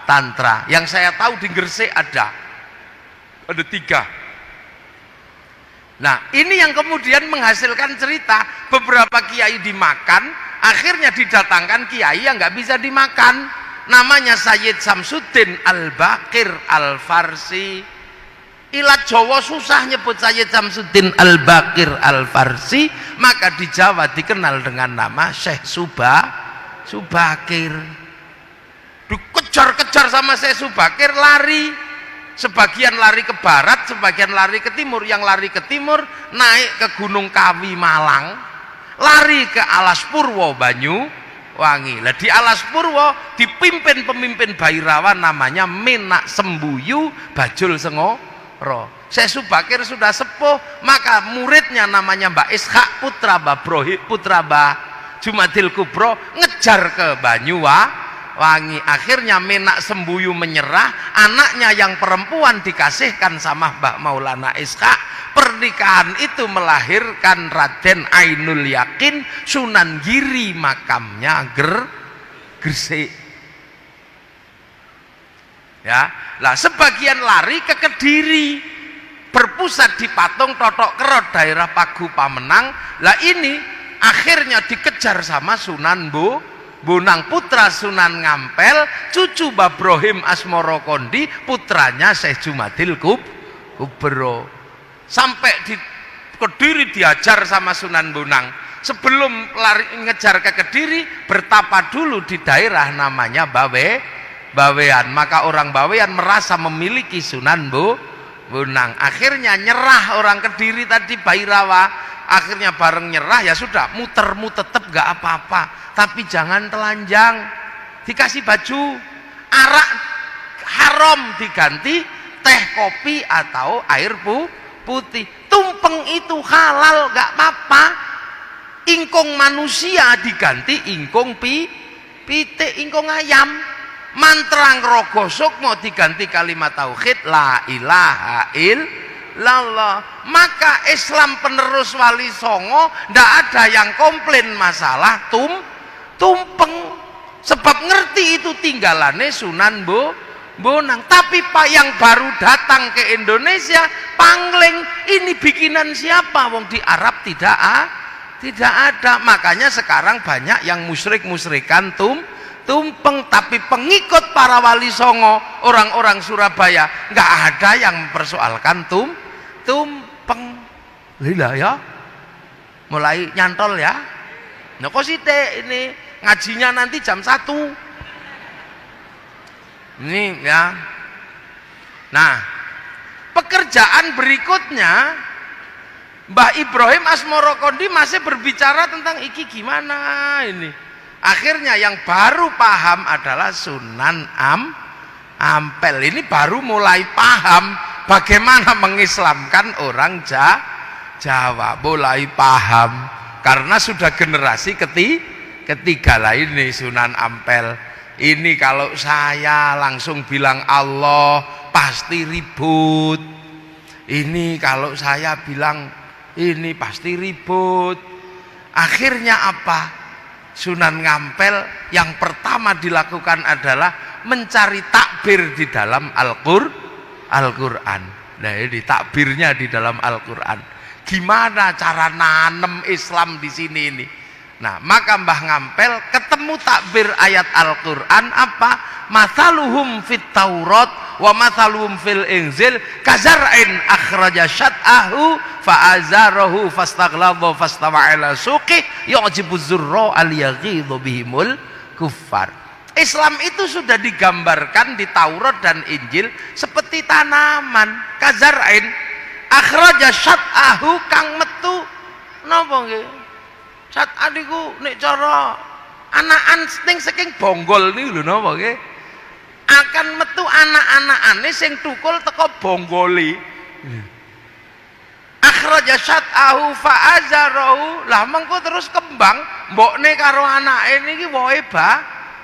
Tantra. Yang saya tahu di Gresik ada 3. Nah, ini yang kemudian menghasilkan cerita. Beberapa kiai dimakan, akhirnya didatangkan kiai yang nggak bisa dimakan. namanya Sayyid Samsuddin Al-Baqir Al-Farsi. Ilat Jawa susah nyebut Sayyid Samsuddin Al-Baqir Al-Farsi, maka di Jawa dikenal dengan nama Syekh Subakir. Dikejar-kejar sama Syekh Subakir, lari. Sebagian lari ke barat, sebagian lari ke timur. Yang lari ke timur naik ke Gunung Kawi Malang, lari ke Alas Purwo Banyuwangi. Lah di Alas Purwo dipimpin pemimpin Bhairawa namanya Menak Sembuyu Bajul Sengoro. Syekh Subakir sudah sepuh, maka muridnya namanya Mbak Ishak putra Mbah Jumadil Kubro ngejar ke Banyuwangi. Akhirnya Menak Sembuyu menyerah, anaknya yang perempuan dikasihkan sama Mbak Maulana Ishak. Pernikahan itu melahirkan Raden Ainul Yakin Sunan Giri, makamnya Gresik. Ya, lah sebagian lari ke Kediri, berpusat di Patung Totok Kerot daerah Pagu Pamenang. Lah ini akhirnya dikejar sama Sunan Bonang putra Sunan Ngampel, cucu Babrohim Asmoro Kondi, putranya Syekh Jumadil Kubro. Sampai di Kediri diajar sama Sunan Bonang. Sebelum lari ngejar ke Kediri, bertapa dulu di daerah namanya Bawean. Maka orang Bawean merasa memiliki Sunan Bonang. Akhirnya nyerah orang Kediri tadi, Bhairawa. Akhirnya bareng nyerah, ya sudah, muter-mu tetep gak apa-apa, tapi jangan telanjang. Dikasih baju arak haram, diganti teh kopi atau air putih. Tumpeng itu halal gak apa-apa. Ingkung manusia diganti ingkung pitik, ingkung ayam. Mantra ngrogo sukmo diganti kalimat tauhid la ilaha illallah. Maka Islam penerus Wali Songo ndak ada yang komplain masalah tumpeng, sebab ngerti itu tinggalannya Sunan Bonang. Tapi Pak yang baru datang ke Indonesia pangling, ini bikinan siapa? Wong di Arab tidak ada. Makanya sekarang banyak yang musyrikan tumpeng. Tapi pengikut para Wali Songo, orang-orang Surabaya, nggak ada yang mempersoalkan tumpeng. Lila ya, mulai nyantol ya. Nah kok ini ngajinya nanti jam 1 ini ya. Nah, pekerjaan berikutnya Mbah Ibrahim Asmoro Kondi masih berbicara tentang iki gimana ini. Akhirnya yang baru paham adalah Sunan Ampel. Ini baru mulai paham bagaimana mengislamkan orang Jawa. Mulai paham karena sudah generasi ketiga lah ini Sunan Ampel. Ini kalau saya langsung bilang Allah pasti ribut. Ini kalau saya bilang ini pasti ribut. Akhirnya apa? Sunan Ngampel yang pertama dilakukan adalah mencari takbir di dalam Al-Quran. Nah ini takbirnya di dalam Al-Quran. Gimana cara nanem Islam di sini ini? Nah maka Mbah Ngampel ketemu takbir ayat Al-Quran apa? Mathaluhum fit Taurat wa mathaluhum fil Injil kazar'in akhraja syat'ahu fa'azarahu fastaghlaba fastama'ala suqih yu'jibu zurra al-yaghidhu bihimul kuffar. Islam itu sudah digambarkan di Taurat dan Injil seperti tanaman. Kazar'in akhraja syat'ahu kang metu napa nggih? Syat'ah niku nek cara anakan sing saking bonggol niku lho napa nggih? Akan metu anak-anakane sing tukul teko bonggoli. Akhraja syat'ahu fa'azarahu. Lah mengko terus kembang mbokne karo anake niki wohe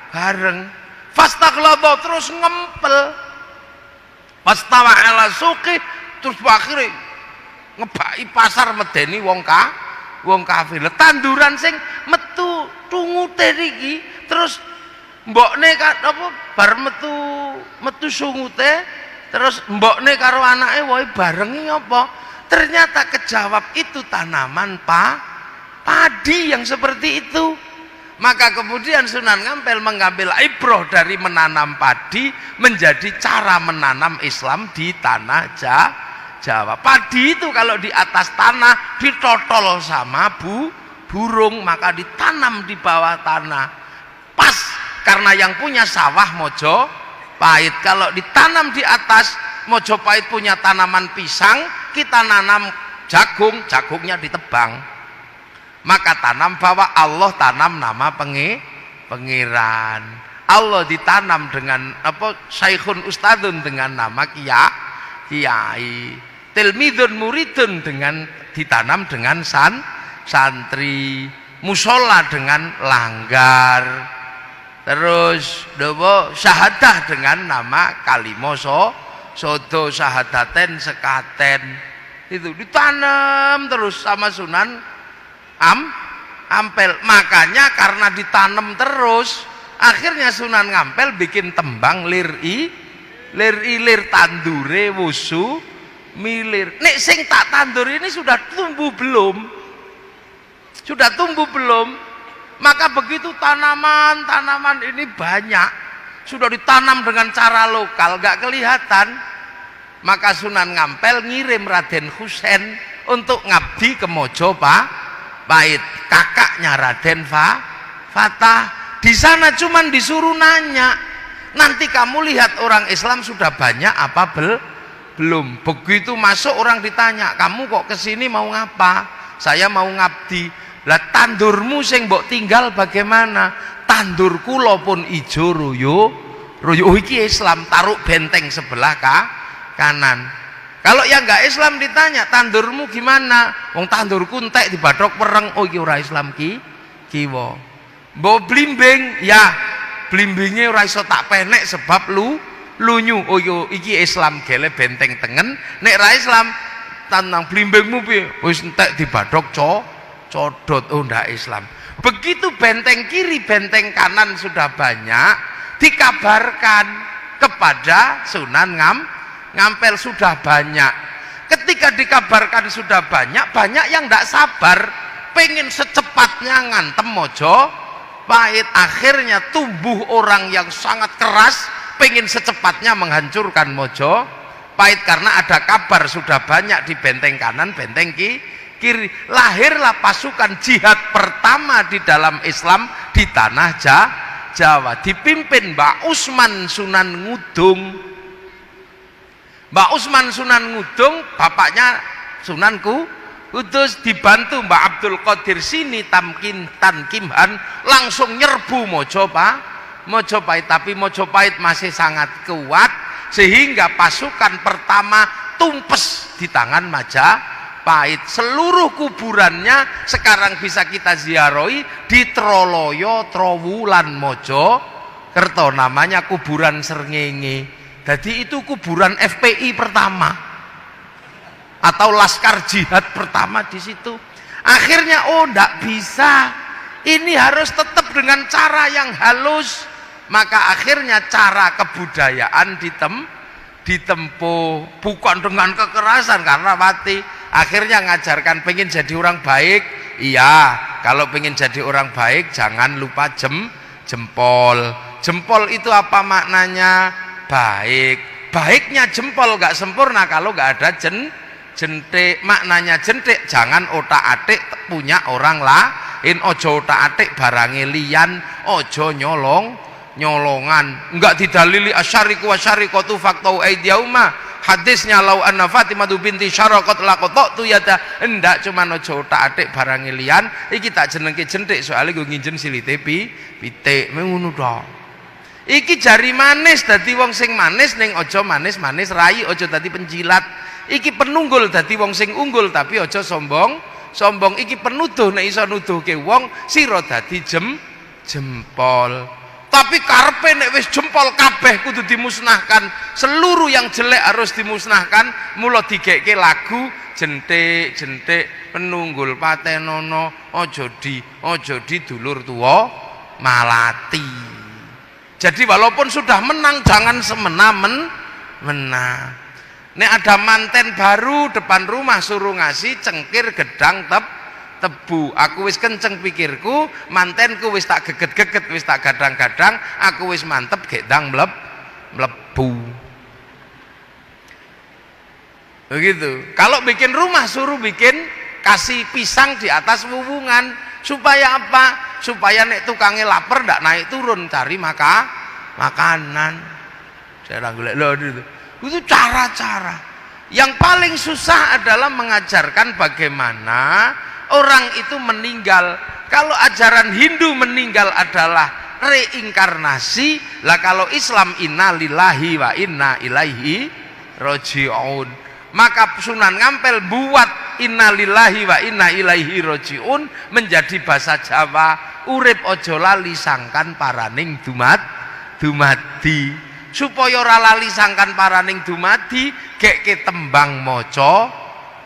bareng. Fastaghlaba terus ngempel. Pastawa ala suqi terus akhire ngebaki pasar medeni wong kafir. Tanduran sing metu tungute niki terus mbokne apa bar metu sungute terus mbokne karo anake wae barengi apa? Ternyata kejawab itu tanaman padi yang seperti itu. Maka kemudian Sunan Ngampel mengambil ibrah dari menanam padi menjadi cara menanam Islam di tanah Jawa. Padi itu kalau di atas tanah ditotol sama burung, maka ditanam di bawah tanah. Pas karena yang punya sawah Mojopahit. Kalau ditanam di atas, Mojopahit punya tanaman pisang, kita nanam jagung, jagungnya ditebang. Maka tanam bahwa Allah tanam nama pengiran. Allah ditanam dengan Syekhun Ustadun dengan nama kiai. Tilmidun muridun dengan ditanam dengan santri. Musola dengan langgar. Terus syahadah dengan nama kalimoso sodo syahadaten sekaten. Itu ditanam terus sama Sunan Ampel. Makanya karena ditanam terus, akhirnya Sunan Ngampel bikin tembang lir ilir tandure wusu milir. Nek sing tak tandur ini sudah tumbuh belum? Sudah tumbuh belum? Maka begitu tanaman ini banyak, sudah ditanam dengan cara lokal, gak kelihatan. Maka Sunan Ngampel ngirim Raden Husein untuk ngabdi ke Mojopahit. Kakaknya Raden Fatah. Di sana cuman disuruh nanya, nanti kamu lihat orang Islam sudah banyak apa belum. Begitu masuk orang ditanya, kamu kok kesini mau ngapa? Saya mau ngabdi. Lah tandurmu sing mbok tinggal bagaimana? Tandur kula pun ijo royo. Oh iki Islam, taruh benteng sebelah kanan. Kalau yang nggak Islam ditanya, tandurmu gimana? Wong tandurku entek di badok pereng. Oh iki ora Islam kiwa. Mbok blimbing, ya blimbingnya ora iso tak penek sebab lunyu. Oh iki Islam gele benteng tengen. Nek ra Islam tandang blimbingmu piye? Wis entek di badok codot. Oh ndak Islam. Begitu benteng kiri, benteng kanan sudah banyak, dikabarkan kepada Sunan Ngampel sudah banyak. Ketika dikabarkan sudah banyak yang tidak sabar, pengen secepatnya ngantem Mojopahit. Akhirnya tumbuh orang yang sangat keras, pengen secepatnya menghancurkan Mojopahit karena ada kabar sudah banyak di benteng kanan, benteng kiri. Lahirlah pasukan jihad pertama di dalam Islam di tanah Jawa, dipimpin Mbak Usman Sunan Ngudung. Mbak Usman Sunan Ngudung, bapaknya Sunan Kudus, dibantu Mbak Abdul Qadir Sini Tankimhan, langsung nyerbu Mojopahit. Tapi Mojopahit masih sangat kuat sehingga pasukan pertama tumpes di tangan Majapahit. Seluruh kuburannya sekarang bisa kita ziarahi di Troloyo, Trowulan, Mojokerto, namanya kuburan Srengenge. Jadi itu kuburan FPI pertama atau Laskar Jihad pertama di situ. Akhirnya ndak bisa, ini harus tetap dengan cara yang halus. Maka akhirnya cara kebudayaan ditempuh bukan dengan kekerasan karena mati. Akhirnya ngajarkan pengen jadi orang baik. Iya, kalau pengen jadi orang baik jangan lupa jempol. Jempol itu apa maknanya? Baiknya jempol gak sempurna kalau gak ada jentik. Maknanya jentik, jangan otak atik punya orang lain, ojo otak atik barange liyan, ojo nyolongan. Enggak didalili asyariku wasyarikatu faktau aidiyauma. Hadisnya lau anna Fatimah binti Syaraqat laqattu yada. Enggak cuman ojo otak atik barange liyan, iki tak jenengke jentik soalnya gue nginjen silite pitik ngono tok. Iki jari manis dadi wong sing manis ning aja manis-manis rai, aja dadi penjilat. Iki penunggul dadi wong sing unggul tapi aja sombong. Iki penuduh nek iso nuduhke wong sira dadi jempol. Tapi karepe nek wis jempol kabeh kudu dimusnahkan. Seluruh yang jelek harus dimusnahkan. Mula digekke lagu jentik penunggul patenono aja di dulur tuwa malati. Jadi walaupun sudah menang jangan semena-mena. Nek ada manten baru depan rumah suruh ngasih cengkir, gedang, tebu. Aku wis kenceng pikirku, mantenku wis tak geget-geget, wis tak gadang-gadang, aku wis mantep gek ndang mlebu. Begitu. Kalau bikin rumah suruh bikin kasih pisang di atas wuwungan supaya apa? Supaya nek tukangnya lapar ndak naik turun cari makanan. Saya golek lho itu cara-cara. Yang paling susah adalah mengajarkan bagaimana orang itu meninggal. Kalau ajaran Hindu meninggal adalah reinkarnasi, lah kalau Islam inna lillahi wa inna ilaihi raji'un. Maka Sunan Ngampel buat innalillahi wa inna ilaihi rajiun menjadi bahasa Jawa. Urip ojo lali sangkan paraning dumadi, supaya ora lali sangkan paraning dumadi gek tembang maca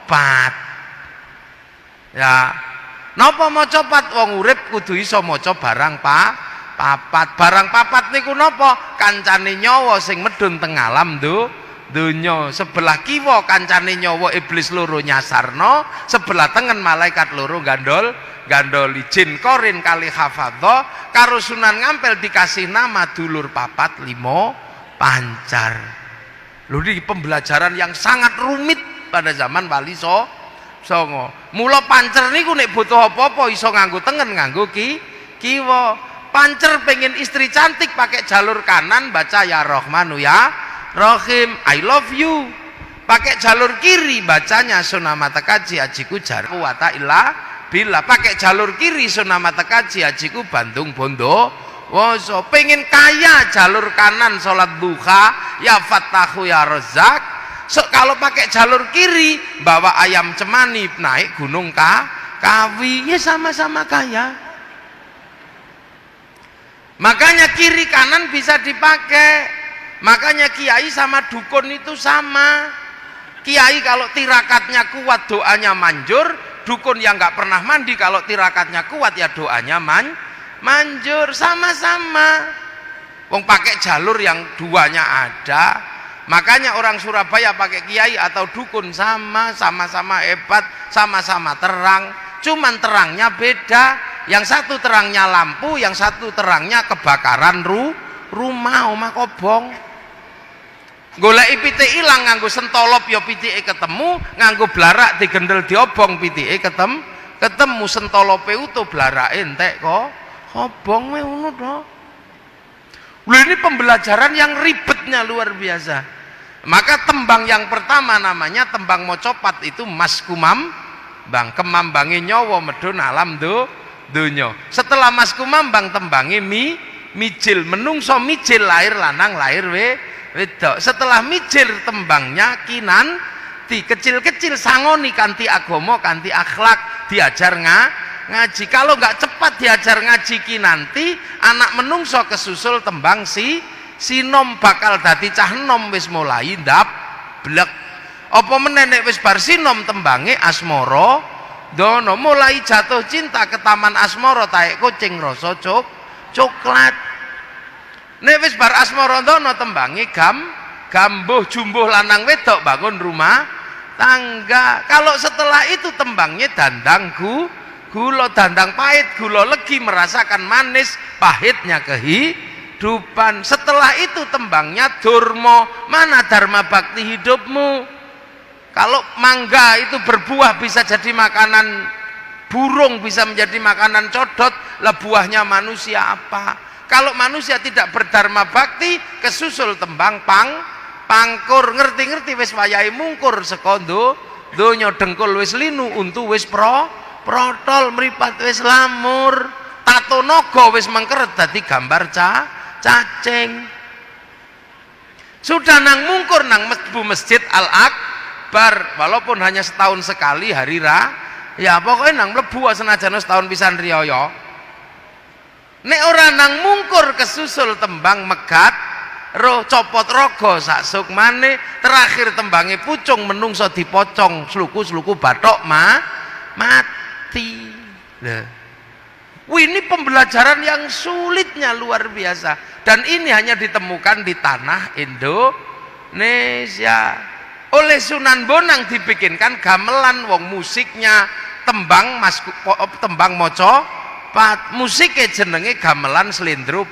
pat. Ya napa maca pat? Wong urip kudu iso maca barang papat. Barang papat niku napa? Kancane nyawa sing medun teng alam donya. Sebelah kiwa kancane nyawa iblis loro nyasarno, sebelah tengen malaikat loro gandoli. Jin korin kali hafadho karo Sunan Ngampel dikasih nama dulur papat limo pancar. Lho ini pembelajaran yang sangat rumit pada zaman Wali Songo. Mula pancer niku nek butuh apa-apa iso nganggo tengen, nganggo kiwa. Pancer pengen istri cantik pakai jalur kanan baca ya Rahmanu ya Rahim, I love you. Pakai jalur kiri bacanya Sunamata Kaji ajiku jar wata illa bila. Pakai jalur kiri Sunamata Kaji ajiku Bandung Bondo Woso. Pengen kaya jalur kanan sholat duha ya Fattahu ya Razak. Kalau pakai jalur kiri bawa ayam cemani naik gunung Kawi, ya sama-sama kaya. Makanya kiri kanan bisa dipakai. Makanya kiai sama dukun itu sama. Kiai kalau tirakatnya kuat doanya manjur, dukun yang nggak pernah mandi kalau tirakatnya kuat ya doanya manjur. Sama-sama. Wong pakai jalur yang duanya ada. Makanya orang Surabaya pakai kiai atau dukun sama-sama hebat, sama-sama terang. Cuman terangnya beda. Yang satu terangnya lampu, yang satu terangnya kebakaran rumah kobong. Golek pitike ilang nganggo sentolop ya pitike ketemu, nganggo blarak digendel diobong pitike ketemu sentolope utuh blarake entek kok obong ngono to. Lho ini pembelajaran yang ribetnya luar biasa. Maka tembang yang pertama namanya tembang mocopat itu Mas Kumambang, kemambange nyawa medun alam donya. Setelah Mas Kumambang tembange mijil, menungso mijil lahir lanang lahir wedok. Setelah mijil tembangnya kinanti, kecil-kecil sangoni kanti agama kanti akhlak diajar ngaji. Kalau nggak cepat diajar ngaji kinanti, anak menungso kesusul tembang sinom bakal dadi cah nom wis mulai ndap blek. Apa menenek wis bar sinom tembange asmara dono, mulai jatuh cinta ke taman asmara taek kucing rasa coklat. Nek wis bar asmara dono tembange gambuh jumbuh lanang wedok bangun rumah tangga. Kalau setelah itu tembangnya dandang gula, dandang pahit gula legi, merasakan manis pahitnya kehidupan. Setelah itu tembangnya durma, mana dharma bakti hidupmu. Kalau mangga itu berbuah bisa jadi makanan burung, bisa menjadi makanan codot, lah buahnya manusia apa? Kalau manusia tidak berdharma bakti, kesusul tembang pangkur, ngerti-ngerti wis wayahe mungkur sekondo donya, dengkul wis linu, untu wis protol, mripat wis lamur, tato naga wis mengkeret dadi gambar cacing. Sudah nang mungkur nang masjid Al-Akbar, walaupun hanya setahun sekali hari ya pokoknya nang mlebu senajan setahun pisan riyaya. Nek ora nang mungkur kesusul tembang megat roh copot rogo sak sukmane, terakhir tembange pucung menungso dipocong sluku-sluku bathok mati. Ini pembelajaran yang sulitnya luar biasa, dan ini hanya ditemukan di tanah Indonesia. Oleh Sunan Bonang dibikinkan gamelan, wong musiknya tembang tembang maca musiknya jenenge gamelan slendro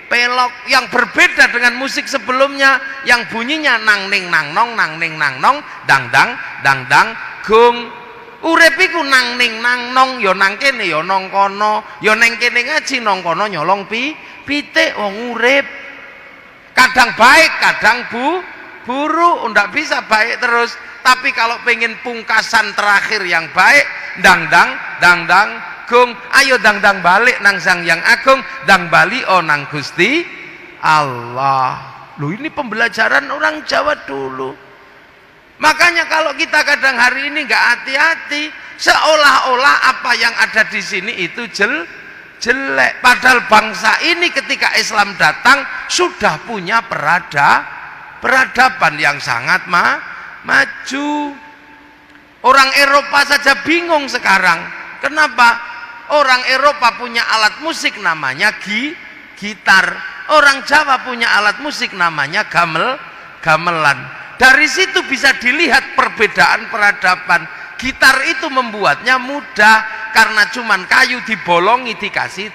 pelok, yang berbeda dengan musik sebelumnya yang bunyinya nang ning nang nong dang dang gung. Urip iku nang ning nang nong, ya nang kene ya nang kono, ya nang kene ngaji nang kono nyolong pitik. Wong urip kadang baik kadang buruk, ndak bisa baik terus. Tapi kalau pengen pungkasan terakhir yang baik, dang dang gung, ayo dang balik nang Sang Yang Agung, dang bali nang Gusti Allah. Loh, ini pembelajaran orang Jawa dulu. Makanya kalau kita kadang hari ini nggak hati-hati, seolah-olah apa yang ada di sini itu jelek. Padahal bangsa ini ketika Islam datang sudah punya peradaban yang sangat maju. Orang Eropa saja bingung sekarang. Kenapa? Orang Eropa punya alat musik namanya gitar. Orang Jawa punya alat musik namanya gamelan. Dari situ bisa dilihat perbedaan peradaban. Gitar itu membuatnya mudah karena cuman kayu dibolongi dikasih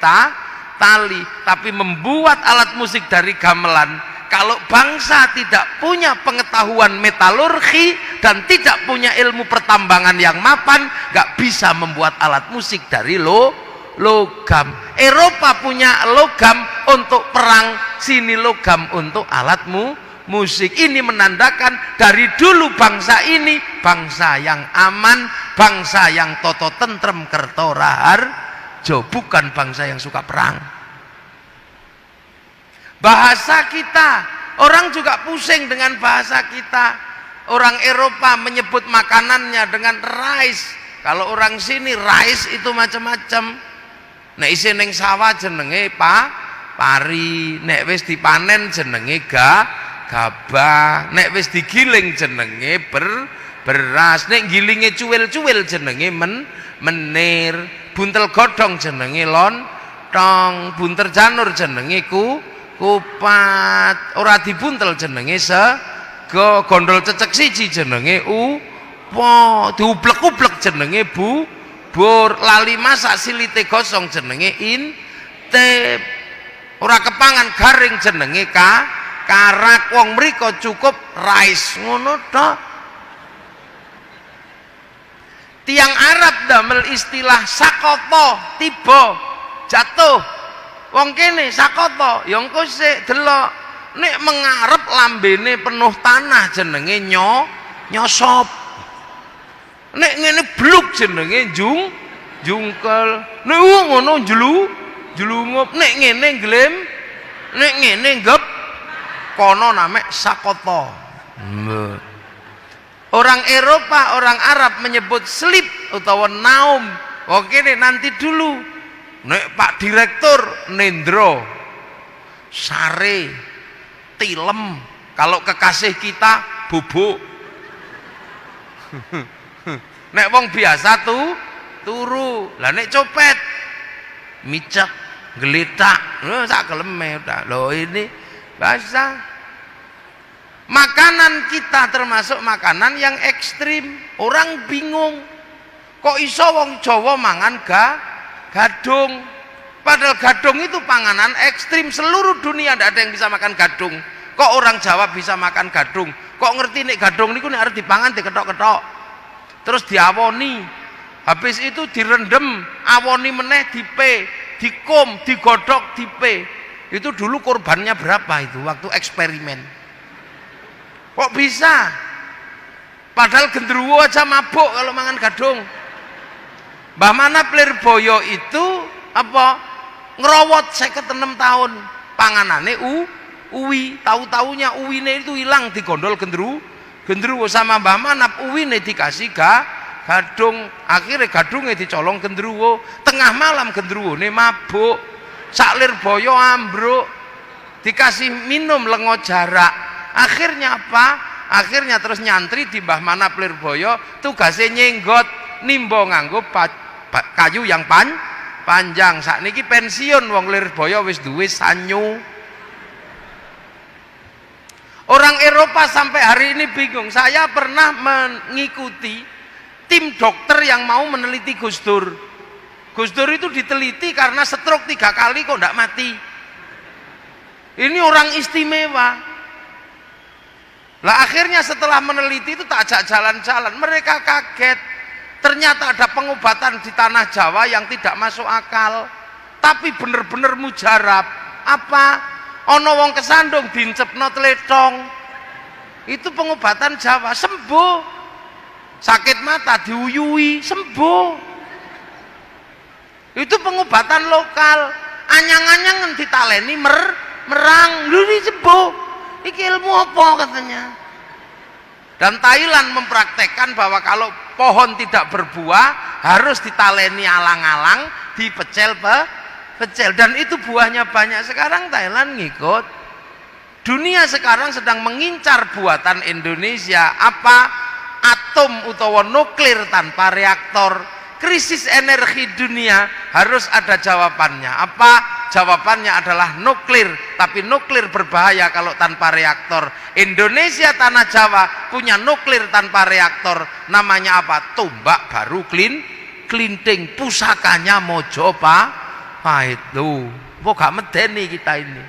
tali. Tapi membuat alat musik dari gamelan, kalau bangsa tidak punya pengetahuan metalurgi dan tidak punya ilmu pertambangan yang mapan, nggak bisa membuat alat musik dari logam. Eropa punya logam untuk perang, sini logam untuk alat musik. Ini menandakan dari dulu bangsa ini bangsa yang aman, bangsa yang toto tentrem kerto raharjo, bukan bangsa yang suka perang. Bahasa kita, orang juga pusing dengan bahasa kita. Orang Eropa menyebut makanannya dengan rice. Kalau orang sini rice itu macam-macam. Nek isi ning sawah jenenge pari, nek wis dipanen jenenge gabah, nek wis digiling jenenge beras, nek gilinge cuwil-cuwil jenenge menir, buntel godhong jenenge lontong, bunter janur jenenge kupat, ora dibuntel jenenge sego, gondol cecek siji jenenge upo, diublek-ublek jenenge bubur, lali masak silite gosong jenenge intip, ora kepangan garing jenenge karak. Wong mriko cukup rice ngono tok. Tiang Arab damel istilah sakoto, tiba jatuh. Wong kene sakoto, ya engko sik delok nek mengarep lambene penuh tanah jenenge nyosop. Nek ngene bluk jenenge jungkel. Nek ngono julungup, nek ngene glem, nek ngene gep kono namek sakoto. Orang Eropa, orang Arab menyebut sleep utawa naum. Oke deh, nanti dulu. Nek Pak Direktur nendro, sare, tilem. Kalau kekasih kita bubuk. Nek wong biasa turu. Lah nek copet micek, geletak. Sak keleme udah. Loh ini bahasa. Makanan kita termasuk makanan yang ekstrim. Orang bingung. Kok iso wong Jawa mangan gadung? Padahal gadung itu panganan ekstrim. Seluruh dunia tidak ada yang bisa makan gadung. Kok orang Jawa bisa makan gadung? Kok ngerti nih gadung niku nek arep dipangan diketok-ketok. Terus diawoni. Habis itu direndam, awoni meneh dikum, digodhog, dipe. Itu dulu korbannya berapa itu waktu eksperimen? Kok bisa? Padahal genderuwo aja mabuk kalau mangan gadung. Mbah Manap Lirboyo itu apa? Ngerowot 56 tahun. Panganane uwi, tahu-taunya uwine itu hilang digondol genderuwo sama Mbah Manap, uwine dikasih gadung. Akhirnya gadungnya dicolong genderuwo. Tengah malam genderuwone mabuk. Sak Lirboyo ambruk. Dikasih minum lengo jarak. Akhirnya apa? Akhirnya terus nyantri di Mbah Manap Lirboyo, tugasnya nyenggot nimbo nganggo kayu yang panjang. Sakniki pensiun wong Lirboyo wis duwe sanyu. Orang Eropa sampai hari ini bingung. Saya pernah mengikuti tim dokter yang mau meneliti Gus Dur. Gus Dur itu diteliti karena stroke 3 kali kok tidak mati. Ini orang istimewa. Lah akhirnya setelah meneliti itu tak ajak jalan-jalan, mereka kaget. Ternyata ada pengobatan di tanah Jawa yang tidak masuk akal, tapi bener-bener mujarab. Apa? Ono wong kesandung dincepno tletong. Itu pengobatan Jawa, sembuh. Sakit mata diuyui, sembuh. Itu pengobatan lokal. Anyang-anyang ditaleni merang, lu sembuh. Iki ilmu apa katanya? Dan Thailand mempraktekkan bahwa kalau pohon tidak berbuah harus ditaleni alang-alang, dipecel pecel, dan itu buahnya banyak. Sekarang Thailand ngikut. Dunia sekarang sedang mengincar buatan Indonesia. Apa? Atom utawa nuklir tanpa reaktor. Krisis energi dunia harus ada jawabannya. Apa? Jawabannya adalah nuklir, tapi nuklir berbahaya kalau tanpa reaktor. Indonesia tanah Jawa punya nuklir tanpa reaktor, namanya apa? Tombak baru klinting, pusakanya Mojo Pahit. Loh, kok gak medeni kita ini.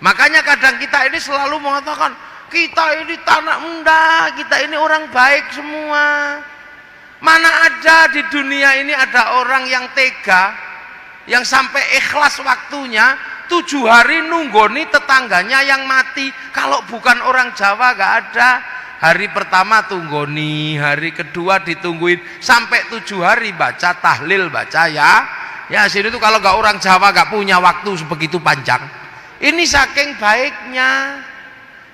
Makanya kadang kita ini selalu mengatakan kita ini tanah muda, kita ini orang baik semua. Mana ada di dunia ini ada orang yang tega, yang sampai ikhlas waktunya 7 hari nunggoni tetangganya yang mati. Kalau bukan orang Jawa gak ada. Hari pertama tunggoni, hari kedua ditungguin, sampai 7 hari baca tahlil, baca ya sini tuh. Kalau gak orang Jawa gak punya waktu sebegitu panjang. Ini saking baiknya.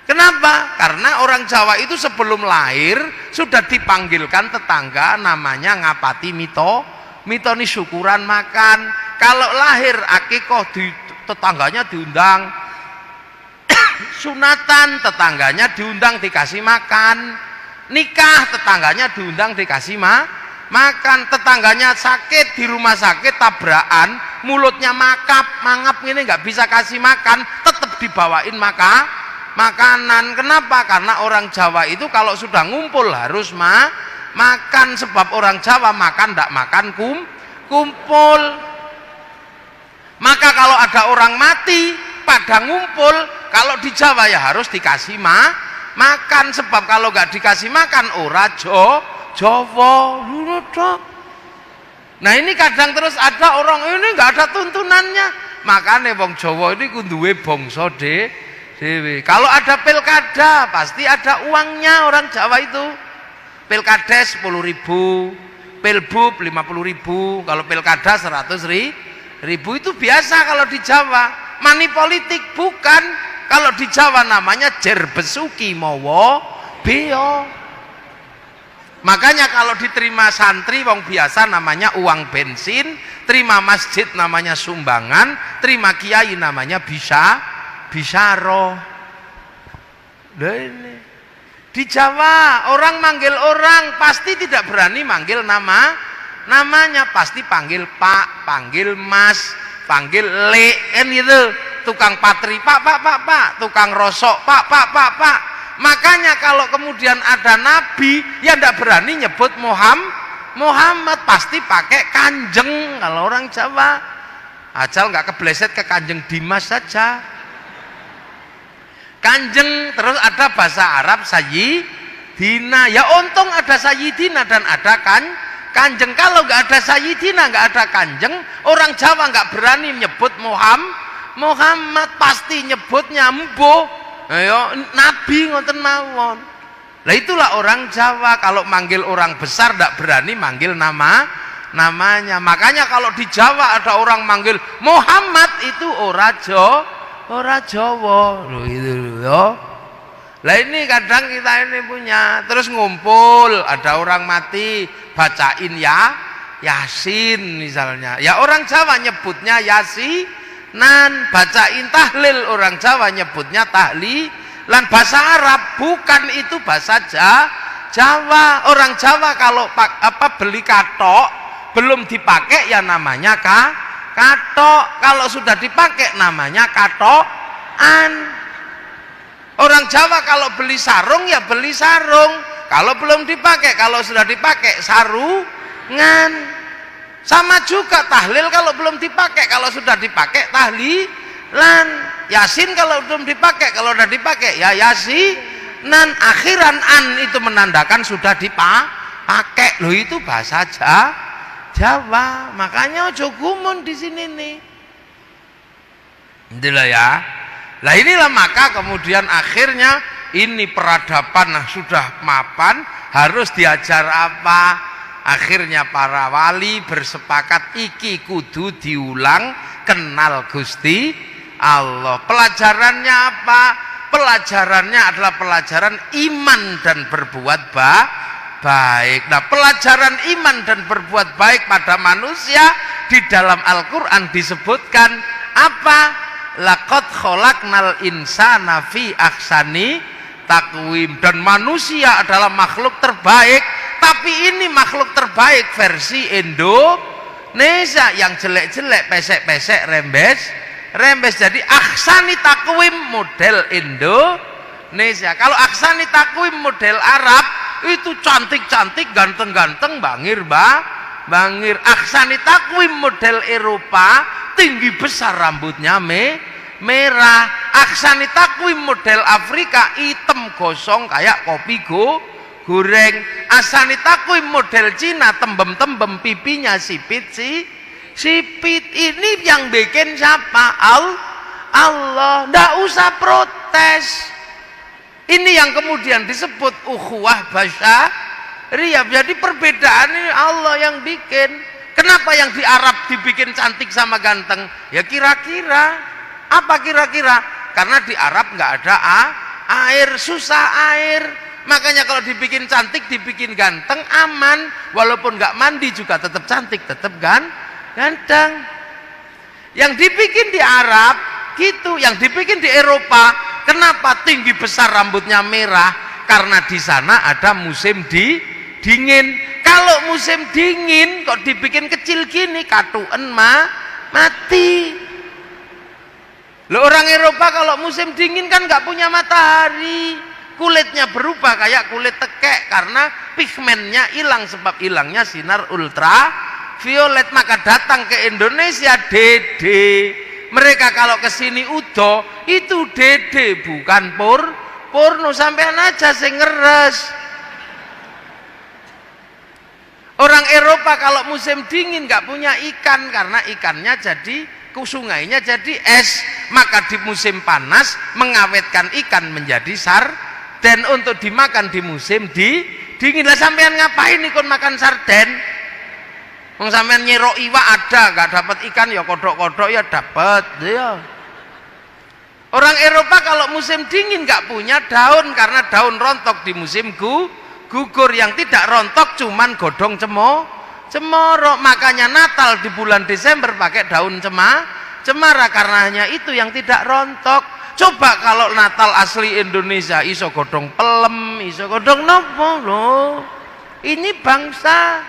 Kenapa? Karena orang Jawa itu sebelum lahir sudah dipanggilkan tetangga, namanya ngapati mito ini syukuran makan. Kalau lahir akikoh tetangganya diundang, sunatan tetangganya diundang dikasih makan, nikah tetangganya diundang dikasih makan, tetangganya sakit di rumah sakit tabrakan, mulutnya mangap ini nggak bisa kasih makan, tetap dibawain makanan. Kenapa? Karena orang Jawa itu kalau sudah ngumpul harus makan. Sebab orang Jawa makan tidak makan kumpul. Maka kalau ada orang mati pada ngumpul, kalau di Jawa ya harus dikasih makan. Sebab kalau nggak dikasih makan ora Jawa. Nah ini kadang terus ada orang ini nggak ada tuntunannya. Makanya wong Jawa ini kunduwe bangsa dewe. Kalau ada pilkada pasti ada uangnya orang Jawa itu. Pilkades 10.000, pilbub 50.000, kalau pilkada 100.000 itu biasa kalau di Jawa. Money politik bukan. Kalau di Jawa namanya jer besuki mowo beo. Makanya kalau diterima santri wong biasa namanya uang bensin, terima masjid namanya sumbangan, terima kiai namanya bisyaro. Ini di Jawa orang manggil orang pasti tidak berani manggil namanya, pasti panggil Pak, panggil Mas, panggil Le, kan gitu. Tukang patri Pak, tukang rosok Pak. Makanya kalau kemudian ada nabi yang tidak berani nyebut Muhammad, pasti pakai kanjeng. Kalau orang Jawa asal nggak kebleset ke Kanjeng Dimas saja. Kanjeng, terus ada bahasa Arab Sayyidina. Ya untung ada Sayyidina dan ada kanjeng. Kalau nggak ada Sayyidina, nggak ada kanjeng, orang Jawa nggak berani menyebut Muhammad, pasti nyebutnya Mbo. Ayo Nabi ngoten mawon. Lah itulah orang Jawa, kalau manggil orang besar tidak berani manggil namanya. Makanya kalau di Jawa ada orang manggil Muhammad itu ora Jawa loh, itu loh. Lah ini kadang kita ini punya, terus ngumpul ada orang mati bacain Yasin misalnya. Ya orang Jawa nyebutnya Yasinan, bacain tahlil orang Jawa nyebutnya tahlilan. Bahasa Arab bukan itu bahasa Jawa. Orang Jawa kalau beli katok belum dipakai ya namanya katok, kalau sudah dipakai namanya katokan. Orang Jawa kalau beli sarung ya beli sarung, kalau belum dipakai. Kalau sudah dipakai sarungan. Sama juga tahlil kalau belum dipakai, kalau sudah dipakai tahlilan. Yasin kalau belum dipakai, kalau sudah dipakai ya yasinan. Akhiran an itu menandakan sudah dipakai. Loh itu bahasa Jawa. Makanya ojo gumun di sini nih. Inilah ya. Lah inilah maka kemudian akhirnya ini peradaban sudah mapan, harus diajar apa? Akhirnya para wali bersepakat iki kudu diulang, kenal Gusti Allah. Pelajarannya apa? Pelajarannya adalah pelajaran iman dan berbuat baik. Nah, pelajaran iman dan berbuat baik pada manusia di dalam Al-Quran disebutkan apa? Laqad khalaqnal insana fi ahsani taqwim. Dan manusia adalah makhluk terbaik. Tapi ini makhluk terbaik versi Indonesia. Yang jelek-jelek, pesek-pesek, rembes. Jadi ahsani takwim model Indonesia. Kalau ahsani takwim model Arab itu cantik-cantik, ganteng-ganteng, bangir. Ahsani takwim model Eropa tinggi besar, rambutnya merah. Ahsani takwim model Afrika hitam gosong kayak kopi goreng. Ahsani takwim model Cina tembem-tembem, pipinya sipit. Ini yang bikin siapa? Allah. Nggak usah protes. Ini yang kemudian disebut ukhuwah basyariyah. Jadi perbedaan ini Allah yang bikin. Kenapa yang di Arab dibikin cantik sama ganteng? Ya kira-kira. Apa kira-kira? Karena di Arab nggak ada air, susah air. Makanya kalau dibikin cantik, dibikin ganteng, aman. Walaupun nggak mandi juga tetap cantik, tetap ganteng. Yang dibikin di Arab gitu, yang dibikin di Eropa, kenapa tinggi besar, rambutnya merah? Karena di sana ada musim dingin. Kalau musim dingin kok dibikin kecil gini, katuen mati. Loh, orang Eropa kalau musim dingin kan nggak punya matahari, kulitnya berubah kayak kulit tekek karena pigmennya hilang, sebab hilangnya sinar ultraviolet. Maka datang ke Indonesia dede, mereka kalau kesini udo itu dede, bukan porno. Sampean aja sing ngeres. Orang Eropa kalau musim dingin nggak punya ikan karena ikannya jadi sungainya jadi es. Maka di musim panas mengawetkan ikan menjadi sarden untuk dimakan di musim dingin. Lah sampean ngapain ikut makan sarden? Wong sampean nyerok iwak ada, nggak dapat ikan ya kodok-kodok ya dapat ya. Orang Eropa kalau musim dingin nggak punya daun karena daun rontok di musim gugur. Yang tidak rontok cuman godong cemoro. Makanya Natal di bulan Desember pakai daun cemara karena hanya itu yang tidak rontok. Coba kalau Natal asli Indonesia iso godong pelem, iso godong nopo loh. Ini bangsa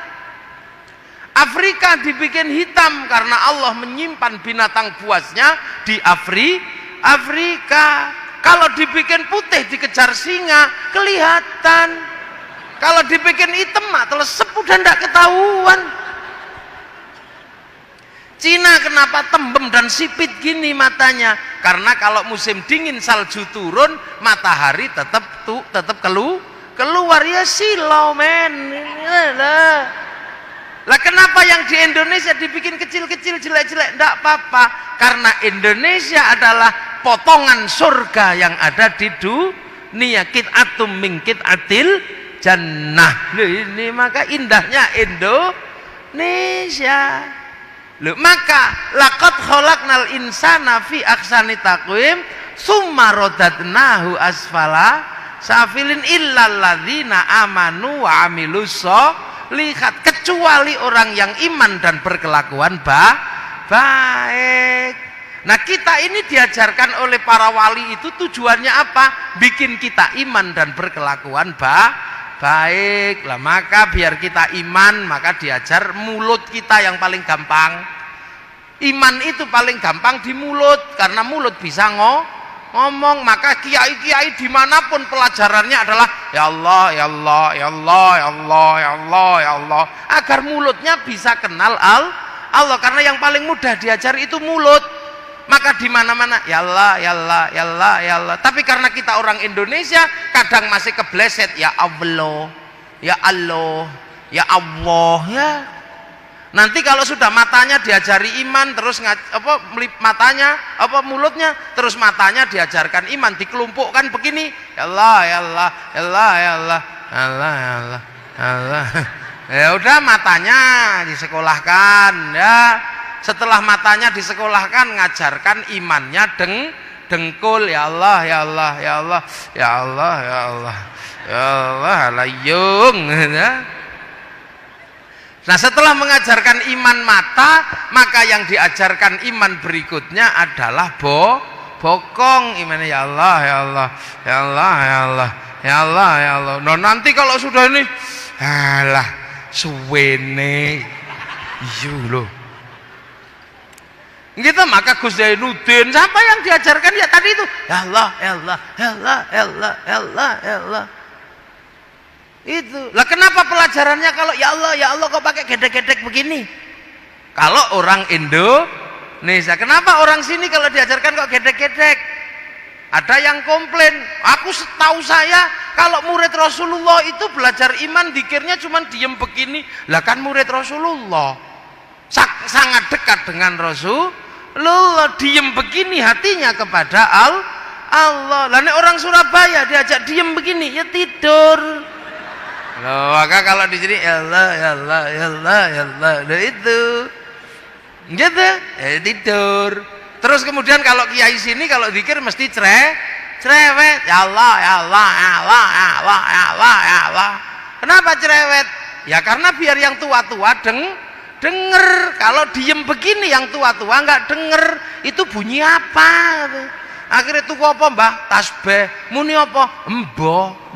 Afrika dibikin hitam karena Allah menyimpan binatang buasnya di Afrika. Kalau dibikin putih dikejar singa kelihatan. Kalau dibikin hitam telesep udah ndak ketahuan. Cina kenapa tembem dan sipit gini matanya? Karena kalau musim dingin salju turun, matahari tetap keluar ya silau men. Lah kenapa yang di Indonesia dibikin kecil-kecil, jelek-jelek? Ndak apa-apa, karena Indonesia adalah potongan surga yang ada di dunia. Qit'atum min qit'atil jannah. Loh, ini maka indahnya Indonesia. Loh, maka laqad khalaqnal insana fi ahsani taqwim summa radadnahu asfala safilin illal ladzina amanu wa amilus sholihat, kecuali orang yang iman dan berkelakuan baik. Nah, kita ini diajarkan oleh para wali itu tujuannya apa? Bikin kita iman dan berkelakuan baik lah. Maka biar kita iman, maka diajar mulut kita yang paling gampang. Iman itu paling gampang di mulut, karena mulut bisa ngomong. Maka kiai-kiai dimanapun pelajarannya adalah ya Allah, ya Allah, ya Allah, ya Allah, ya Allah, ya Allah, agar mulutnya bisa kenal Allah, karena yang paling mudah diajar itu mulut. Maka di mana-mana ya Allah, ya Allah, ya Allah, ya Allah. Tapi karena kita orang Indonesia kadang masih kebleset ya Allah, ya Allah, ya Allah, ya. Nanti kalau sudah matanya diajari iman, terus matanya mulutnya, terus matanya diajarkan iman, dikelompokkan begini ya Allah, ya Allah, ya Allah, ya Allah, ya Allah, ya Allah, ya Allah. Ya udah, matanya disekolahkan ya. Setelah matanya disekolahkan, ngajarkan imannya dengkul ya Allah, ya Allah, ya Allah, ya Allah, ya Allah, ya Allah, layung ya. Nah, setelah mengajarkan iman mata, maka yang diajarkan iman berikutnya adalah bokong. Imannya ya Allah, ya Allah, ya Allah, ya Allah, ya Allah, ya Allah. Nah, nanti kalau sudah ini, alah, suwene, iya loh. Gitu, maka Gus Zainuddin, siapa yang diajarkan ya tadi itu? Ya Allah, ya Allah, ya Allah, ya Allah, ya Allah, ya Allah. Itu. Lah kenapa pelajarannya kalau ya Allah kok pakai gedek-gedek begini? Kalau orang Indonesia, kenapa orang sini kalau diajarkan kok gedek-gedek? Ada yang komplain, aku setahu saya kalau murid Rasulullah itu belajar iman dikirnya cuma diem begini. Lah kan murid Rasulullah sangat dekat dengan Rasulullah, diem begini hatinya kepada Allah. Lah orang Surabaya diajak diem begini ya tidur. Loh, maka kalau di sini ya Allah, ya Allah, ya Allah, ya Allah, nah itu gitu, tidur. Terus kemudian kalau kiai sini kalau zikir mesti cerewet, ya Allah, ya Allah, ya Allah, ya Allah, ya Allah, ya Allah. Kenapa cerewet? Ya karena biar yang tua-tua denger. Kalau diem begini yang tua-tua nggak denger, itu bunyi apa? Akhirnya tuku apa mbah? Tasbih. Muni apa? Mbah.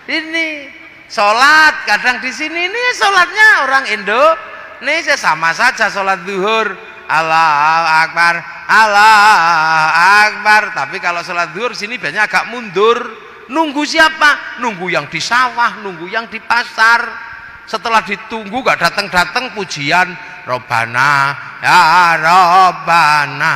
Ini sholat kadang di sini ini sholatnya orang Indonesia sama saja sholat zuhur Allahu Akbar, Allahu Akbar. Tapi kalau sholat zuhur sini biasanya agak mundur. Nunggu siapa? Nunggu yang di sawah, nunggu yang di pasar. Setelah ditunggu gak datang-datang pujian Robbana ya Robbana,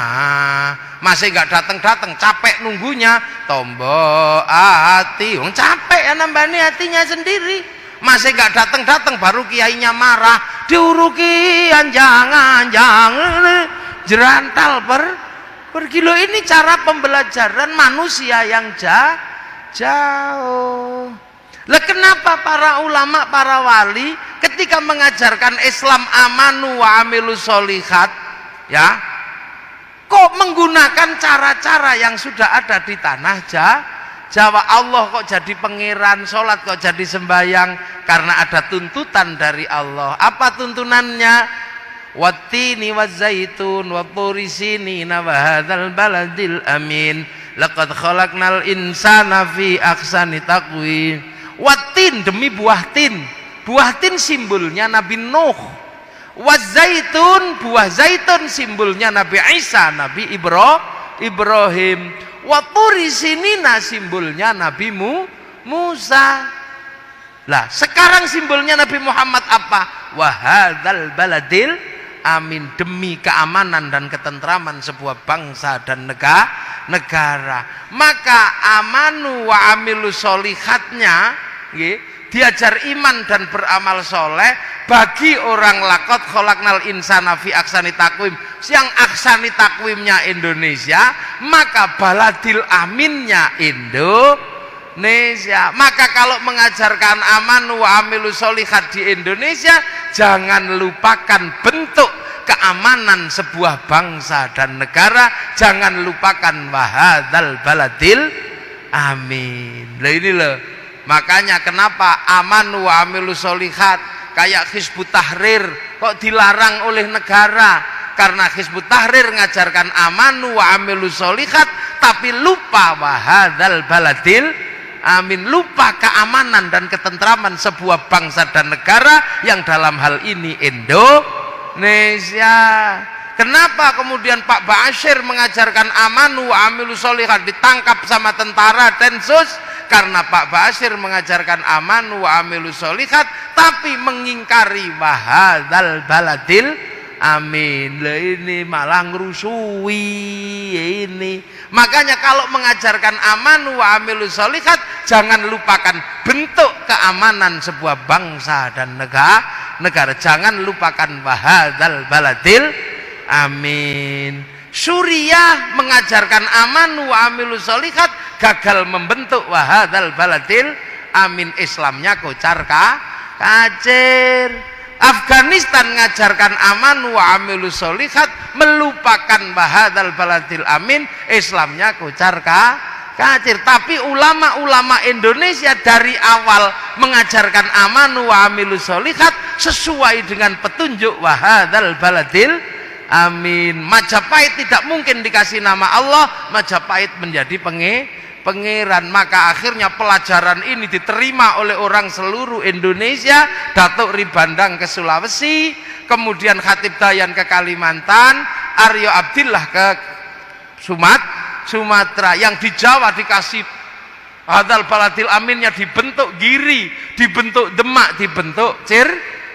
masih gak datang-datang, capek nunggunya, tombo hati, capek ya nambani hatinya sendiri, masih gak datang-datang, baru kiainya marah, diurukian jangan jerantal per kilo. Ini cara pembelajaran manusia yang jauh. Lah kenapa para ulama, para wali ketika mengajarkan Islam amanu wa amilus sholihat ya, kok menggunakan cara-cara yang sudah ada di tanah Jawa? Allah kok jadi pangeran, sholat kok jadi sembahyang? Karena ada tuntutan dari Allah. Apa tuntunannya? Wattini wazzaitun wa turi sinina wa hadzal baladil amin laqad khalaqnal insana fi ahsani taqwim. Watin, demi buah tin. Buah tin simbolnya Nabi Nuh. Wazaitun, buah zaitun simbolnya Nabi Isa, Nabi Ibrahim. Waturi sinina simbolnya Nabi Musa. Lah sekarang simbolnya Nabi Muhammad apa? Wahadzal baladil amin, demi keamanan dan ketentraman sebuah bangsa dan negara. Maka amanu wa amilu sholihatnya diajar iman dan beramal soleh bagi orang lakot kholaknal insana fi aksani takwim, yang aksani takwimnya Indonesia, maka baladil aminnya Indonesia. Maka kalau mengajarkan amanu wa amilu sholihat di Indonesia, jangan lupakan bentuk keamanan sebuah bangsa dan negara, jangan lupakan wahadzal baladil amin. Lah ini loh, makanya kenapa amanu wa amilus sholihat kayak Hizbut Tahrir kok dilarang oleh negara? Karena Hizbut Tahrir ngajarkan amanu wa amilus sholihat tapi lupa wahadzal baladil amin, lupa keamanan dan ketentraman sebuah bangsa dan negara yang dalam hal ini Indonesia. Kenapa kemudian Pak Ba'asyir mengajarkan amanu wa amilu sholihat ditangkap sama tentara Densus? Karena Pak Ba'asyir mengajarkan amanu wa amilu sholihat tapi mengingkari wahadzal baladil amin. Lah ini malah ngerusui ini. Makanya kalau mengajarkan amanu wa amilu sholihat jangan lupakan bentuk keamanan sebuah bangsa dan negara. Jangan lupakan wahadzal baladil amin. Suriah mengajarkan amanu wa amilu sholihat gagal membentuk wahadzal baladil amin. Islamnya kocar kacir. Afghanistan mengajarkan amanu wa amilu sholihat melupakan wahadzal baladil amin. Islamnya kocar kacir. Tapi ulama-ulama Indonesia dari awal mengajarkan amanu wa amilu sholihat sesuai dengan petunjuk wahadzal baladil amin. Majapahit tidak mungkin dikasih nama Allah, Majapahit menjadi pangeran. Maka akhirnya pelajaran ini diterima oleh orang seluruh Indonesia. Datuk Ribandang ke Sulawesi, kemudian Khatib Dayan ke Kalimantan, Aryo Abdillah ke Sumatera. Yang di Jawa dikasih wahadzal baladil aminnya dibentuk Giri, dibentuk Demak, dibentuk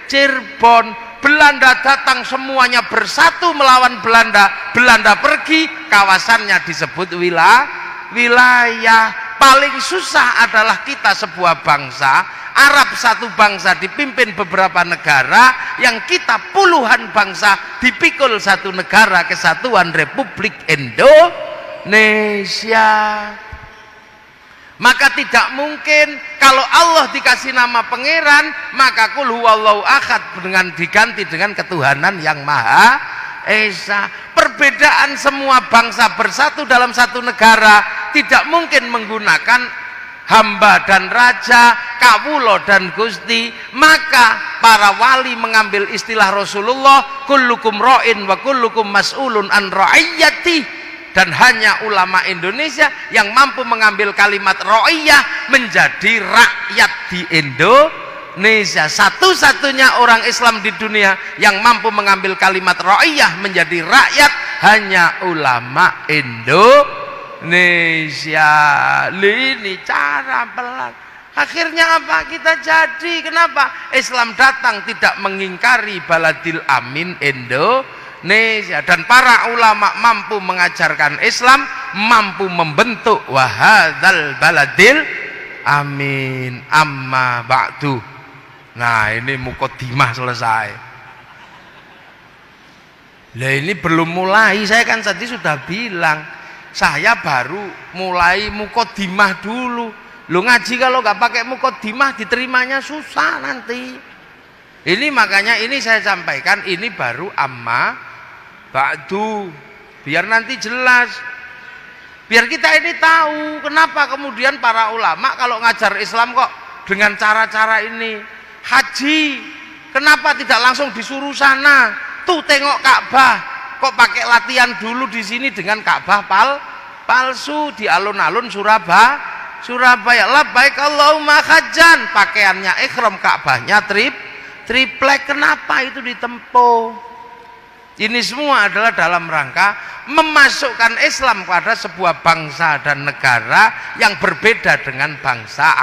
Cirebon. Belanda datang semuanya bersatu melawan Belanda. Belanda pergi, kawasannya disebut wilayah. Paling susah adalah kita sebuah bangsa, Arab satu bangsa dipimpin beberapa negara, yang kita puluhan bangsa dipikul satu negara, Kesatuan Republik Indonesia. Maka tidak mungkin kalau Allah dikasih nama pangeran, maka qul huwallahu ahad dengan diganti dengan ketuhanan yang Maha Esa. Perbedaan semua bangsa bersatu dalam satu negara tidak mungkin menggunakan hamba dan raja, kawulo dan gusti. Maka para wali mengambil istilah Rasulullah, kullukum ra'in wa kullukum mas'ulun an ra'iyati. Dan hanya ulama Indonesia yang mampu mengambil kalimat ra'iyah menjadi rakyat di Indonesia. Satu-satunya orang Islam di dunia yang mampu mengambil kalimat ra'iyah menjadi rakyat hanya ulama Indonesia. Ini cara pelan. Akhirnya apa? Kita jadi. Kenapa? Islam datang tidak mengingkari baladil amin Indonesia. Dan para ulama mampu mengajarkan Islam, mampu membentuk wahadzal baladil amin. Amma ba'du. Nah, ini muqaddimah selesai. Lah ini belum mulai. Saya kan tadi sudah bilang, saya baru mulai muqaddimah dulu. Lo ngaji kalau nggak pakai muqaddimah diterimanya susah nanti. Ini makanya ini saya sampaikan, ini baru amma ba'du, biar nanti jelas, biar kita ini tahu kenapa kemudian para ulama kalau ngajar Islam kok dengan cara-cara ini. Haji kenapa tidak langsung disuruh sana, tuh tengok Ka'bah, kok pakai latihan dulu di sini dengan Ka'bah palsu di alun-alun Surabaya. Labbaik Allahumma hajjan, pakaiannya ihram, Ka'bahnya triplek. Kenapa itu ditempuh? Ini semua adalah dalam rangka memasukkan Islam pada sebuah bangsa dan negara yang berbeda dengan bangsa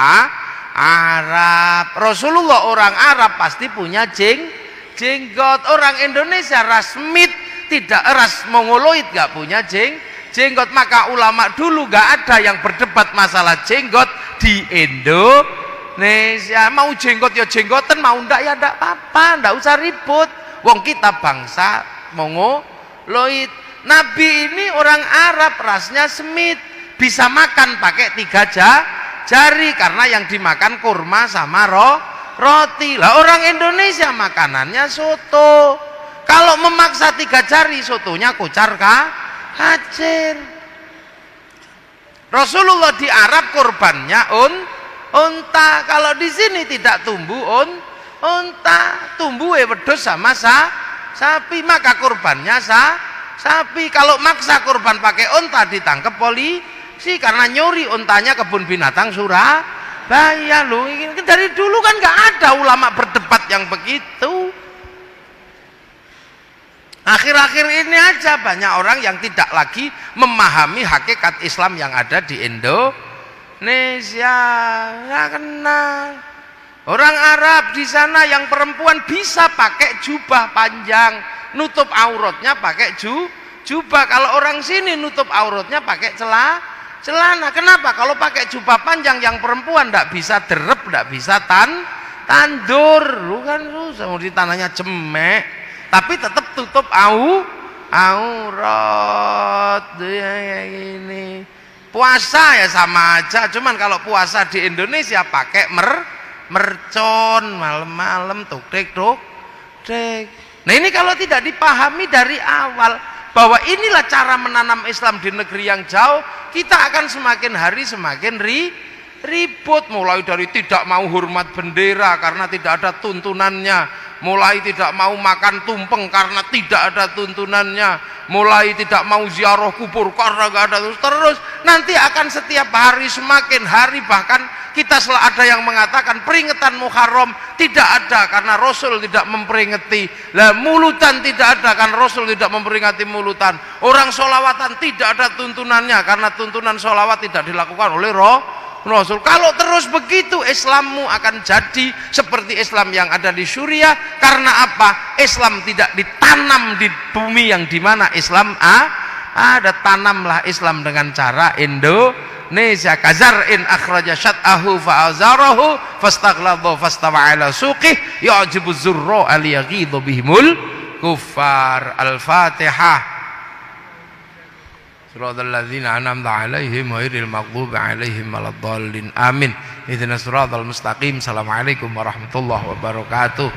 Arab. Rasulullah orang Arab pasti punya jenggot. Orang Indonesia ras Smith, tidak ras Mongoloid, gak punya jenggot. Maka ulama dulu gak ada yang berdebat masalah jenggot di Indonesia. Mau jenggot ya jenggotan, mau ndak ya ndak apa-apa, ndak usah ribut. Wong kita bangsa Mongoloid. Nabi ini orang Arab, rasnya Smith, bisa makan pakai 3 jari karena yang dimakan kurma sama roti. Lah orang Indonesia makanannya soto. Kalau memaksa 3 jari, sotonya kocar kacir. Rasulullah di Arab kurbannya unta. Kalau di sini tidak tumbuh unta, tumbuh wedhus sama sapi, maka kurbannya sapi. Kalau maksa kurban pakai unta ditangkap polisi karena nyuri untanya kebun binatang Surabaya. Loh, dari dulu kan nggak ada ulama berdebat yang begitu. Akhir-akhir ini aja banyak orang yang tidak lagi memahami hakikat Islam yang ada di Indonesia. Nggak kenal. Orang Arab di sana yang perempuan bisa pakai jubah panjang, nutup auratnya pakai jubah. Kalau orang sini nutup auratnya pakai celana. Kenapa? Kalau pakai jubah panjang yang perempuan tidak bisa derep, tidak bisa tandur. Kan susah, di tanahnya cemek, tapi tetap tutup aurat. Ya ini. Puasa ya sama aja, cuman kalau puasa di Indonesia pakai mercon malam-malam tuk-tek. Nah ini kalau tidak dipahami dari awal bahwa inilah cara menanam Islam di negeri yang jauh, kita akan semakin hari semakin ribut, mulai dari tidak mau hormat bendera karena tidak ada tuntunannya, mulai tidak mau makan tumpeng karena tidak ada tuntunannya, mulai tidak mau ziarah kubur karena tidak ada, terus nanti akan setiap hari semakin hari, bahkan kita selalu ada yang mengatakan peringatan Muharram tidak ada karena Rasul tidak memperingati. Lah mulutan tidak ada karena Rasul tidak memperingati mulutan. Orang sholawatan tidak ada tuntunannya karena tuntunan sholawat tidak dilakukan oleh Rasul. Kalau terus begitu Islammu akan jadi seperti Islam yang ada di Suriah. Karena apa? Islam tidak ditanam di bumi yang dimana Islam ada. Tanamlah Islam dengan cara Indonesia. Kazar'in akhraja syat'ahu fa'azarahu fastaghladha fastawa ala suqih ya'jibu zurra aliyaghidhu bihimul kuffar. Al-Fatihah. Siratal ladzina an'amta 'alaihim ghairil maghdubi 'alaihim waladdallin. Amin. Ihdinas siratal mustaqim. Assalamualaikum warahmatullahi wabarakatuh.